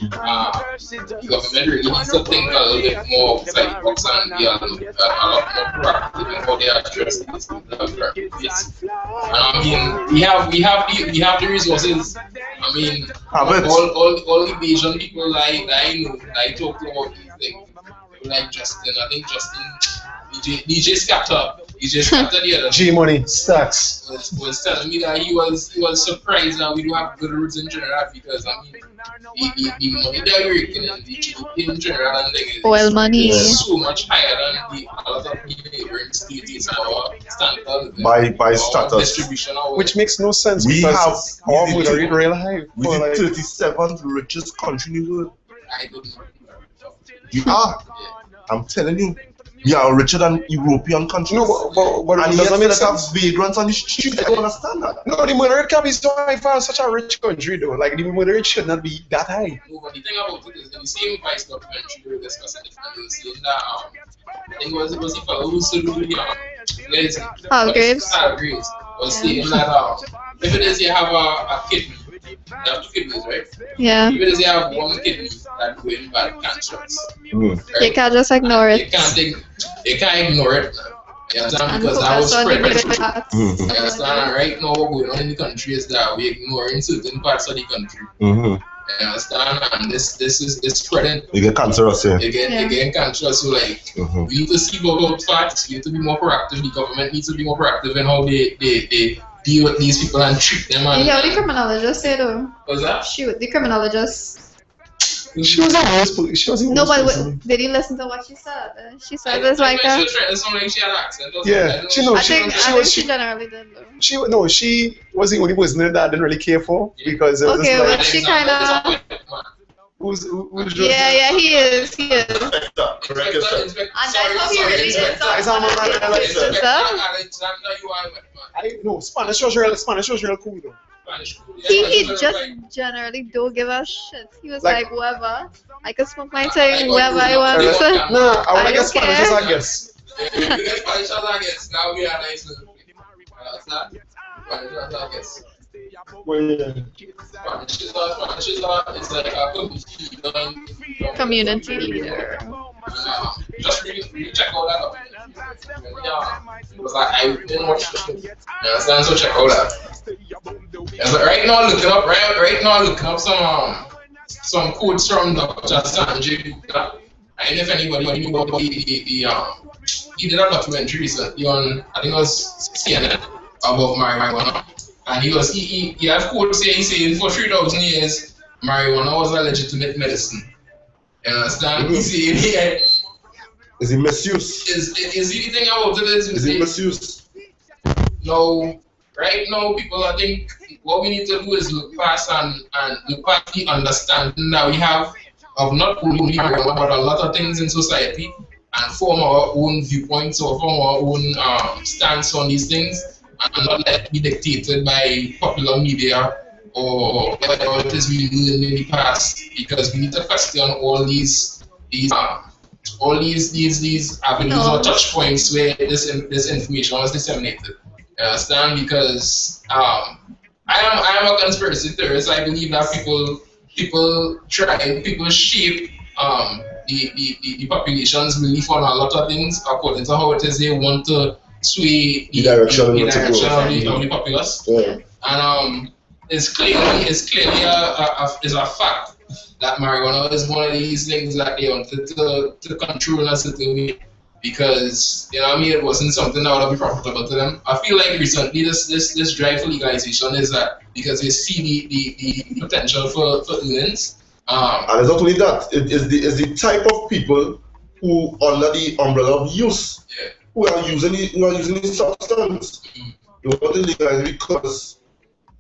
The government really needs to think a little bit more outside the box and be a lot more proactive in how they address these things. And I mean, we have the resources, and I mean, Have it. all the Asian people like that I know, that I talk to about these things, like Justin. I think Justin, DJ Scatter the other G Money, Stacks. was telling me that he was surprised that we do have good roots in Trinidad because I mean the money that we're making in the GDP in Trinidad and thing Oil money. is so much higher than a lot of the neighboring states or standard By status. distribution or Which makes no sense We because have our easy food to- are real high. We For the like, 37th richest country in the world. I don't know. We are. I'm telling you. We are richer than European countries. no, but and it yet doesn't we make have sense. vagrants on the street. I don't understand that. No, the murder rate can't be so high for such a rich country though. Like the murder rate should not be that high. No, but the thing about it is, in the same Vice documentary we were discussing it, and they were saying that I think it was the fellow who stood with Hargraves. Hargraves was saying that if it is you have a kidney, you have two kidneys, right? Yeah. If it is you have one kidney that going bad cancers, You right? can't just ignore You it. can't ignore it. You understand? And Because that was focus on spread. the that. Mm-hmm. You understand? And right now, what going on in the country is that we're ignoring certain parts of the country. Mm-hmm. You understand? And this is spreading. You get cancerous here. Again, cancerous. So like, Mm-hmm. we need to see about facts. We need to be more proactive. The government needs to be more proactive in how they deal with these people and treat them. You And hear what the criminologist say though? what's that? Shoot, the criminologist. She was always she was No, but they didn't listen to what she said. She said it's like She a. was trying to sound like she had an accent. Or Yeah, something. she knows. I think she she generally did though. she was the only person that I didn't really care for because it was Okay, just well, like she kinda- who's just Yeah, he is. He is. Correct, And that's how he really is. It's on my mind, I like that. Alexander, you are wet, man. no Spanish was real cool though. Spanish. He just generally don't give a shit. He was like, whatever. I can smoke my thing wherever I want. Nah, I want I to get don't Spanish as care. I guess. You get Spanish as I guess. Now we are nice. Spanish as I guess. Well, yeah. Spanish is it's like a Community leader. Just really check all that out. Yeah, because I didn't watch the show. You understand? So check all that. Yeah, but right now looking up, right now looking up some quotes from Dr. Sanjay Gupta. I don't know if anybody knew about he did a documentary recently on, I think it was CNN, about marijuana. And he has quotes here, he saying for 3,000 years, marijuana was a legitimate medicine. You understand? Mm-hmm. He's saying here, Is it misuse? is the thing about it Is it misuse? no, right now, people, I think what we need to do is look past and look past the understanding that we have of not only marijuana, but a lot of things in society and form our own viewpoints or form our own stance on these things and not let it be dictated by popular media or whatever it is we do in the past, because we need to question all these avenues or touch points where this information was disseminated. You understand? Because I am a conspiracy theorist. I believe that people shape the population's belief on a lot of things according to how it is they want to sway the direction of the populace. Yeah. And it's clearly a fact that marijuana is one of these things that they wanted to control in a certain way, because you know what I mean, it wasn't something that would be profitable to them. I feel like recently this drive for legalization is that because they see the potential for earnings. And it's not only that, it is the type of people who under the umbrella of use, Yeah. who are using the substance. They want to legalize it because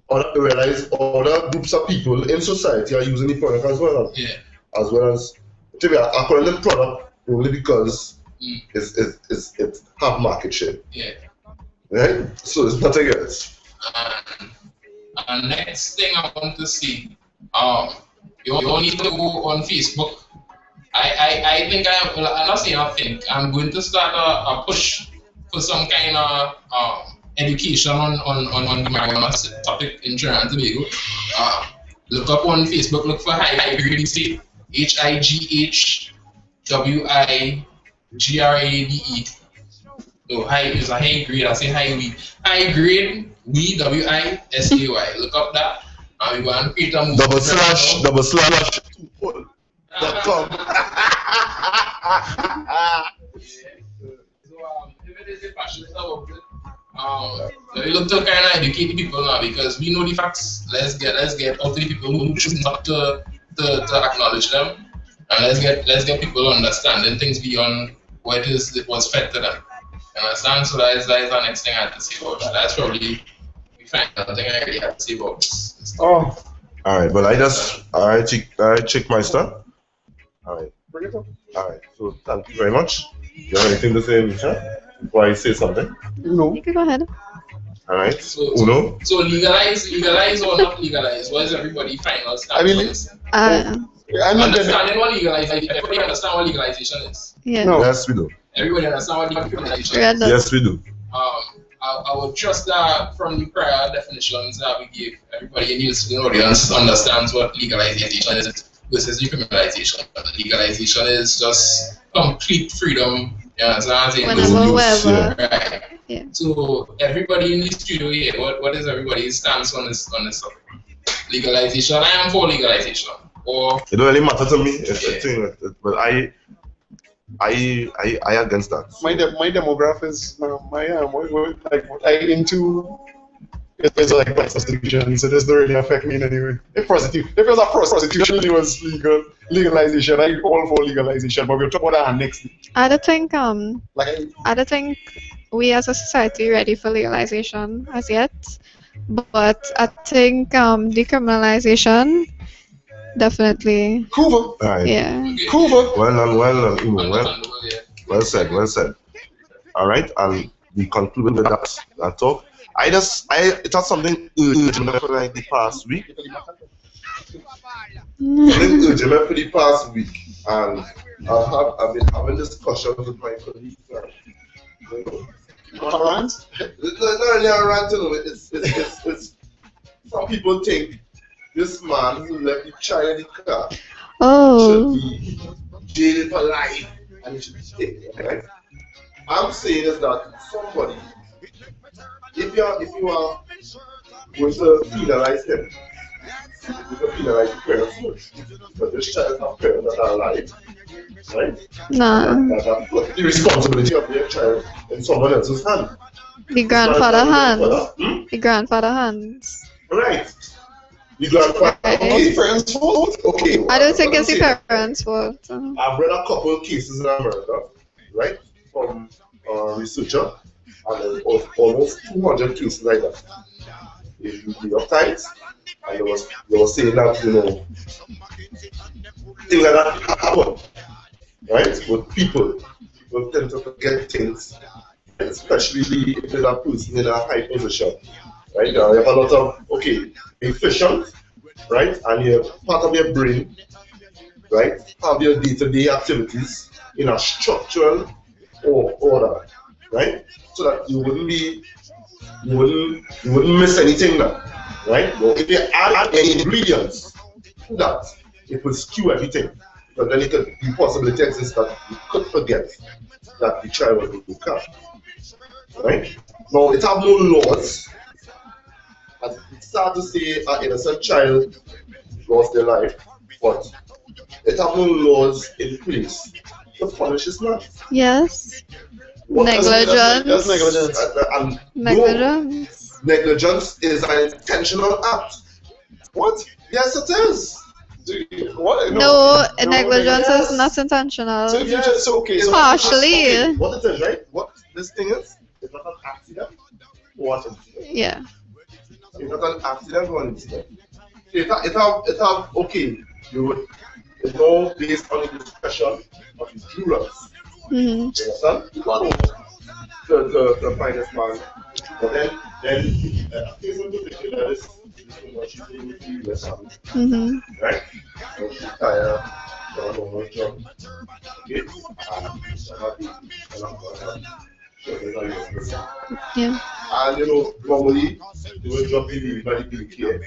other groups of people in society are using the product as well. Yeah. As well as to be acquiring the product only because it's have market share. Yeah. Right? So it's nothing else. And next thing I want to see, you need to go on Facebook. I think I'm not saying I think I'm going to start a push for some kind of education on the marijuana topic in Trinidad and Tobago. Look up on Facebook, look for Highgrade Estate, HIGHWIGRADE. No, high is a high grade, I say high weed. High grade, WISAY. Look up that. and we go and create a movement. //2pull.com. If it is a passion about it, we look to kind of educate the people now because we know the facts. Let's get out to the people who choose not to acknowledge them, and let's get people understanding things beyond what it was fed to them. You understand? So that is our next thing I have to say about that. That's probably the final thing I really have to say about this. Oh. Alright, but I check my stuff. Alright. Bring it up. Alright, so thank you very much. You have anything to say, Misha? Before I say something? No. You can go ahead. Alright. So Uno? So legalize or not legalize? What is everybody final stance? I mean, on this? I'm not Understanding what legalization. Everybody understand what legalization is. Yeah. No. Yes, we do. Everybody understand what legalization Yeah, is. Yes, we do. I would trust that from the prior definitions that we gave, everybody in the listening audience understands what legalization is versus decriminalization. Legalization is just complete freedom. You understand? Whenever, wherever. Right. Yeah. So everybody in the studio here, what is everybody's stance on this topic? Legalization. I am for legalization. Or It don't really matter to me. It's a thing, but I against that. my demographic is what I into is like prostitution, so it doesn't really affect me in any way. If it was a prostitution, it was legalization. I all for legalization, but we'll talk about that next. I don't think Like I don't think we as a society ready for legalization as yet, but I think decriminalization definitely. Cuba, Alright. Yeah. Cuba. Well done, Uno. understandable, yeah. Well said. Alright, and we conclude with that talk. It has something urgent for like the past week. Something urgent for the past week, and I've been having discussions with my colleagues. Rant? It's not really a rant, you know. It's some people think this man who left the child in the car Oh. should be jailed for life and he should be taken, right? I'm saying is that somebody, if you are going to penalize him, you can penalize the parents first. But this child have parents that are alive, right? Nah. That put the responsibility of their child in someone else's hand. The grandfather hands. Hmm? The grandfather hands. Right. The grandfather. Okay, parents' fault. Okay. I don't think it's the parents. parents' fault. I've read a couple of cases in America, right, from a researcher, and there's almost 200 cases like that in the New York Times, and they were saying that, you know, things like that happen, right, with people tend to forget things, especially if there's a person in a high position, right, you have a lot of, efficient, right, and you have part of your brain, right, have your day-to-day activities in a structural order, right, so that you wouldn't miss anything now, right. But if you add any ingredients to that, it will skew everything, because then the possibility exists that you could forget that the child was in the car, right. Now it have no laws. As it's sad to say an innocent child lost their life, but it have no laws in place to punish this man. Yes. That's Negligence. negligence. And Negligence. no, negligence is an intentional act. What? Yes, it is. What? No, negligence is not intentional. So if you just It's Partially. okay, what it is, right? What this thing is, it's not an accident or an incident. Yeah. It's not an accident or an incident. It have okay, it's all based on the discretion of the jurors. Mm-hmm. You understand? You can't the finest man. But then a case in particular is what she's doing with the US Army, Mm-hmm. right? So she's tired, don't know her job. Okay? And she's happy, and I'm going to Yeah. and you know, normally they will drop the very big here.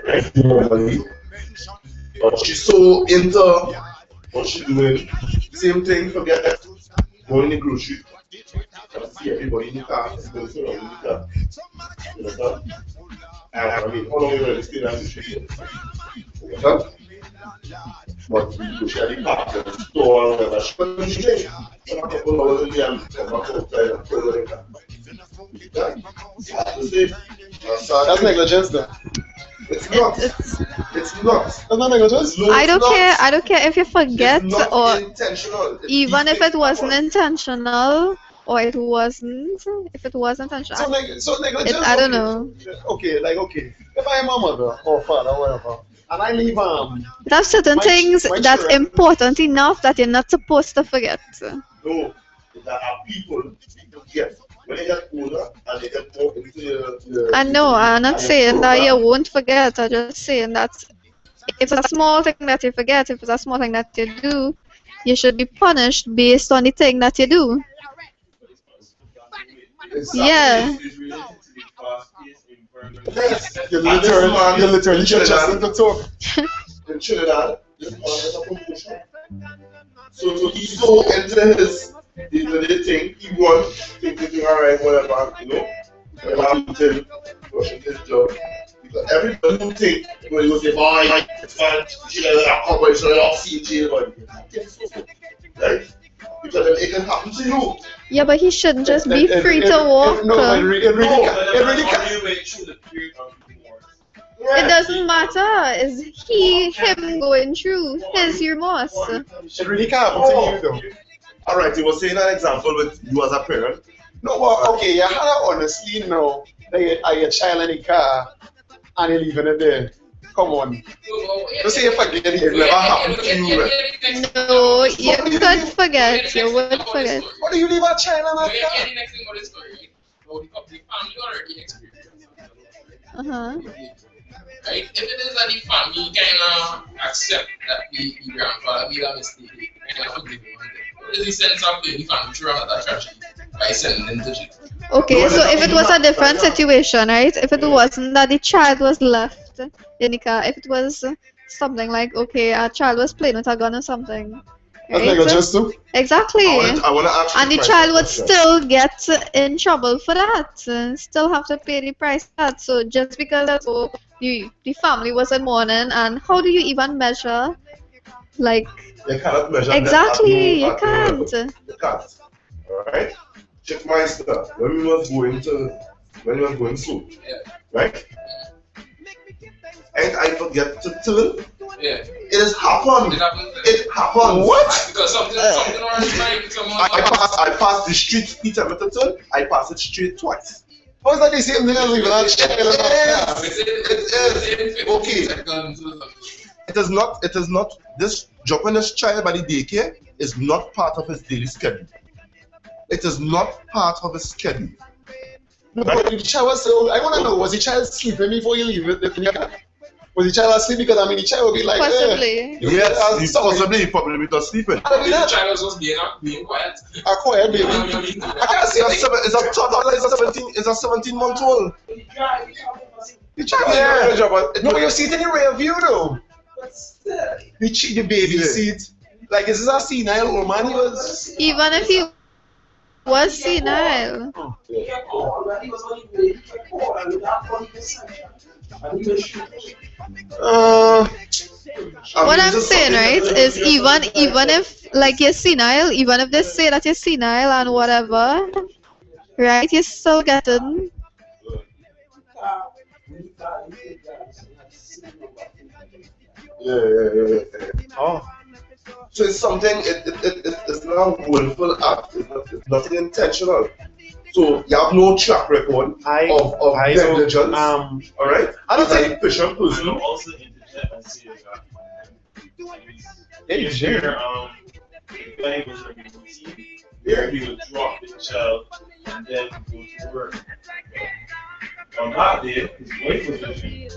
Right? Normally. But she's so into what she's doing. Same thing, forget going in the grocery. And see everybody in the car, going around in the car. You understand? I mean, how long you going to stay there? 3 years. Huh? But we usually park the store or whatever. She couldn't stay. So a couple hours a day and come back outside and pull it in. That's negligence, though. It's not. It's not. That's not negligence. No, I don't it's not. care. I don't care if you forget It's not or intentional. It's even if it wasn't happen. intentional or it wasn't. If it was intentional, So negligence. I don't know. Okay, like okay. If I am a mother or father or whatever, and I leave There are certain My things that's children- important enough that you're not supposed to forget. No, there are people get when they get older and they get more into your I know, I'm not saying that you won't forget. I'm just saying that if it's a small thing that you forget, if it's a small thing that you do, you should be punished based on the thing that you do. Yeah. Yes, you literally just to talk. in Trinidad, this man has a promotion. So he's so into the thing, he wants thinking, alright, whatever, you know, whatever until rushing his job. Because everybody who think, you will say, boy, it's fine, jail, I'll come so I'll see jail, but right? Because then it can happen to you. Yeah, but he shouldn't just be free to walk. No, it really can't. It doesn't matter. Is him going through his remorse? It really can't happen to you, though. Alright, you were saying an example with you as a parent. No, well, okay, you had to honestly know that you are your child in the car and you're leaving it there. Come on. Don't say you forget it. It never happened to you, right? No, you could forget. You would forget. What do you leave a child in Okay, a car? the next thing about the story, right? So the family already experienced Uh-huh. right? If it is that the family kind of accept that the grandfather made a mistake, they kind of forgive him. What is the sense of putting the family through another tragedy by sending them to jail? Okay, so if it was a different situation, right? If it wasn't that the child was left in the car, if it was something like, okay, a child was playing with a gun or something, That's negligence too. Exactly. I want to ask you And the a child would question. still get in trouble for that, still have to pay the price for that. So just because the family was in mourning, and how do you even measure, like, You cannot measure that exactly, you at no level. can't. You can't. Alright? Checkmeister, when we was going through, right? And I forget to turn. Yeah. It has happened. It happened. It happened. What? Because something already like someone. I passed the street speed limit to turn. I passed it straight twice. How is that the same thing as leaving a child in a car? It is. Okay. It is not. This dropping this child by the daycare is not part of his daily schedule. It is not part of his schedule. No, but the child was so. I want to know, was the child sleeping before you leave it in your car? Was the child asleep? Because I mean, the child would be like, Possibly. Yes, he possibly was sleeping. The child was just being quiet. I quiet, baby. I can't see It's a 17-month-old. the child. No, you see it in the rear view though. The baby seat. Like, is this a senile old man? He was. Even if he was senile. What I'm saying, right, is even if like you're senile, even if they say that you're senile and whatever, right, you're still getting. Yeah. Oh. So it's something. It's not a willful act. It's not intentional. So you have no track record of negligence. All right. I don't think patient person. Also interject and say that Yeah, you share. he was on routine, he would drop the child and then go to work. On that day, his wife was with him. He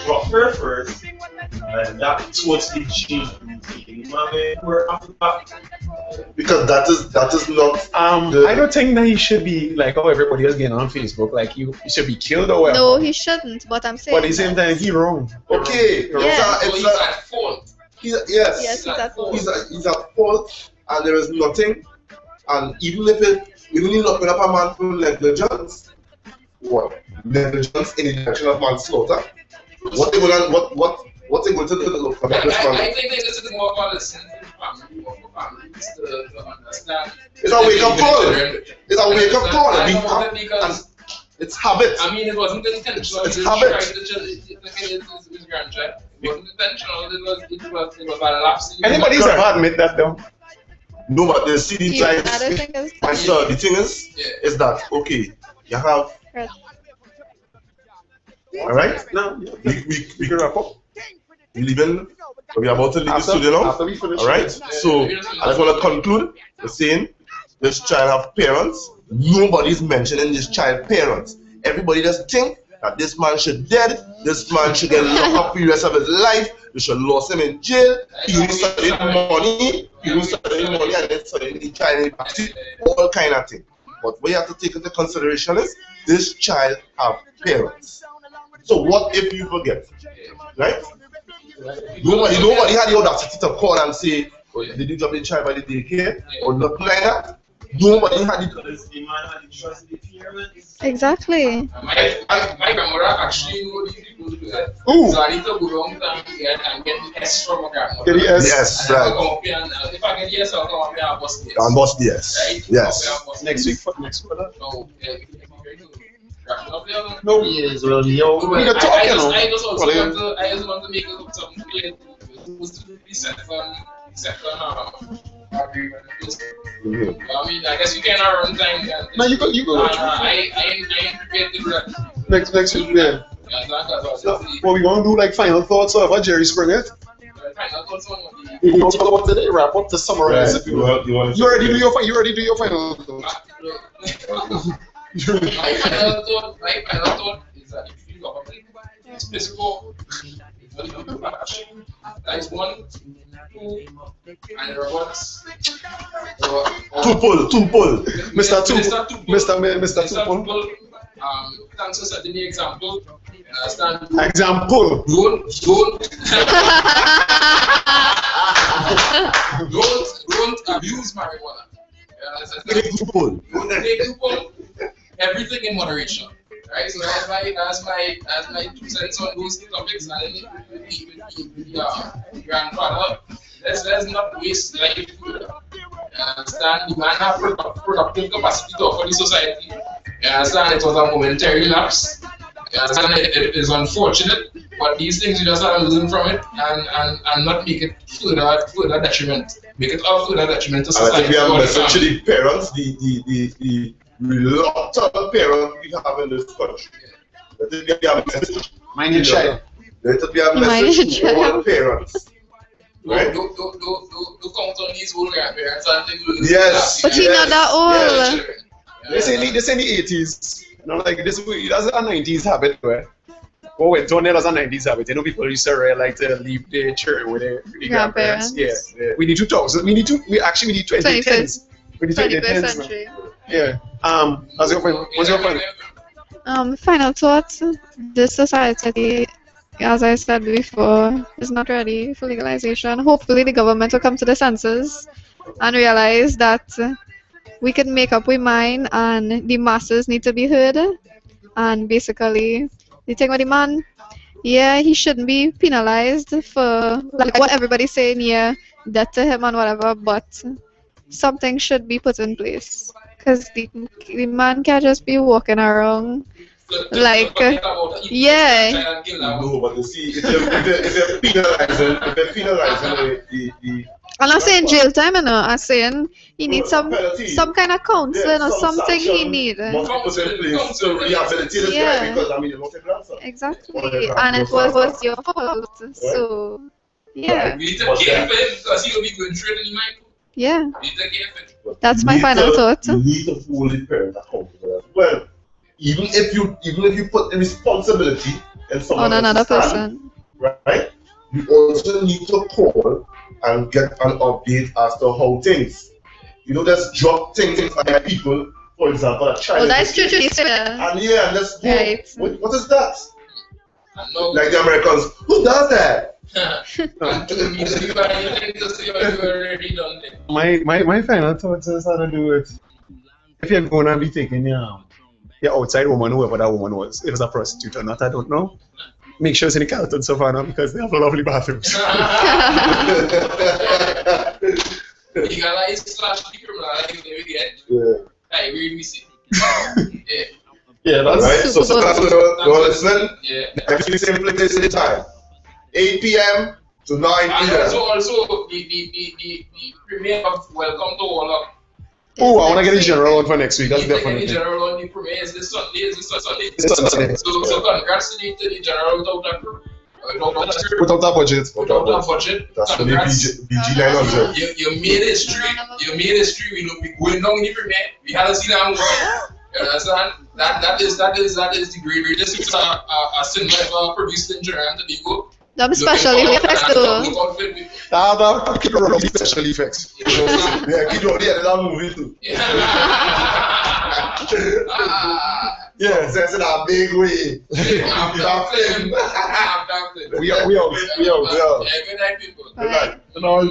dropped her first, and that totally changed the routine. The man went to work after that. Because that is not. I don't think that he should be like how everybody else getting on Facebook. Like you should be killed or whatever. No, he shouldn't. But I'm saying. But at the same time, he wrong. Okay. Yeah. So he's at fault. Yes. Yes, he's at fault. He's at fault, and there is nothing. And even if you're not going up a man for negligence, what? negligence in the direction of manslaughter. What they going to do for this man? I think they listen to more policy families to understand. It's a wake up call. It's a wake up call. Because it's habit. I mean, it wasn't intentional. It's habit. His grandchild. It wasn't intentional. It was a lapse. Anybody's ever admit that though? No, but the CD Yeah, times. I think it's And so the thing is that okay, you have. All right. No. We can wrap up. We leaving. We're about to leave the studio now. After we finish. All right. So I just want to conclude by saying this child have parents. Nobody's mentioning this child parents. Everybody just think that this man should dead. This man should get locked up for the rest of his life. They should lose him in jail. He will study money. He will study money and then study the child in practice. All kind of thing. But what you have to take into consideration is this child have parents. So what if you forget? Right? Nobody had the audacity to call and say, oh, did you drop the child by the daycare? Or nothing like that. Nobody had it. exactly. My grandmother actually knew these people to do that. Ooh. So I need to go down there and get the S from my grandmother. Get the S. Yes, And I'll right. come up here and if I get the S, I'll come up here and bust the S. And boss, yes. Right? Yes. Next week. Next week. So, No. Yes, well, yo. We can talk, you know. I just also Well, want to make it look something clear. It was to be set on agreement. I mean, I guess you can run time. No, you go. I ain't prepared to do that. Next week, yeah. So, what we gonna do? Like final thoughts of Jerry Springer? We can talk about the wrap up to summarize it. You already do your final thoughts. My final thought is that if you go public, it's physical. That is 1, 2, and there was Two pull. Mr. Tupul. Thanks for setting the example. Understand? Example. Don't abuse marijuana. Don't take Tupul. Everything in moderation. Right, so that's my 2 cents on those topics. And then grandfather, let's not waste life. Understand? The man have productive capacity to offer the society. You understand? It was a momentary lapse. You understand? It is unfortunate, but these things you just have to learn from it and not make it further detriment. Make it all further detriment to society. I think we have message to the parents, the reluctant parents we have in this country. Let it be a message. Mind your child. Let it be a message to all parents. Right? Don't count on these old grandparents and things. Yes. But he not that old. This ain't the 80s. You know, like this. That's a 90s habit, right? Oh, when Tony was a 90s habit, you know, people used to like to leave their children with their grandparents. Yeah. We need 2000. We need 2010s. We need 21st 2010s. century. Yeah. What's your final? Final thoughts. This society, as I said before, is not ready for legalization. Hopefully the government will come to the senses and realize that we can make up our mind and the masses need to be heard. And basically, the thing with the man, yeah, he shouldn't be penalized for like what everybody's saying, yeah, death to him and whatever, but something should be put in place. Because the man can't just be walking around like, yeah. No, but you see, if they're penalizing the I'm not saying jail time, you know. I'm saying he needs some kind of counseling or something he needs. must put in place to rehabilitate this guy because I mean, you lost your grandson. Exactly, and it was your fault. So, yeah. We need to care for him because he will be going through it in mind. Yeah. We need to care for him. That's my final thought. You need to hold the parent accountable as well. Even if you put the responsibility in someone On another else's hand, person. right? You also need to call and get an update as to how things. You know, just drop things by people. For example, a child. Well, that's true. And yeah, and let's go. Right. What is that? No. Like the Americans, who does that? My final thoughts is how to do it. If you're gonna be taking your outside woman, whoever that woman was, it was a prostitute or not, I don't know. Make sure it's in the Carlton Savannah because they have lovely bathrooms. You got like slash the criminal, like they get. Yeah. Like we miss it. Yeah. Yeah, that's Right? So that's what you're listening. Yeah. Next week, same place at the time. 8 p.m. to 9 And p.m. also the premiere of Welcome to All Up. Oh, I want to get the general one for next week. That's The definitely. general on the premiere is this Sunday. It's Sunday. So congrats to the general without that crew. Without that budget. Without that budget. That's for the Congrats. BG 900. You made history. You made history. We know we going down in the premiere. We had to see that movie. You understand? That is the greatest. It's a cinema ever produced in Trinidad and Tobago. Them special effects though. Look out for it, people. That special effects. Yeah, Kid Rock did that movie too. Yeah, says in a big way. I'm We out. Yeah, good night, people. Good night. And all.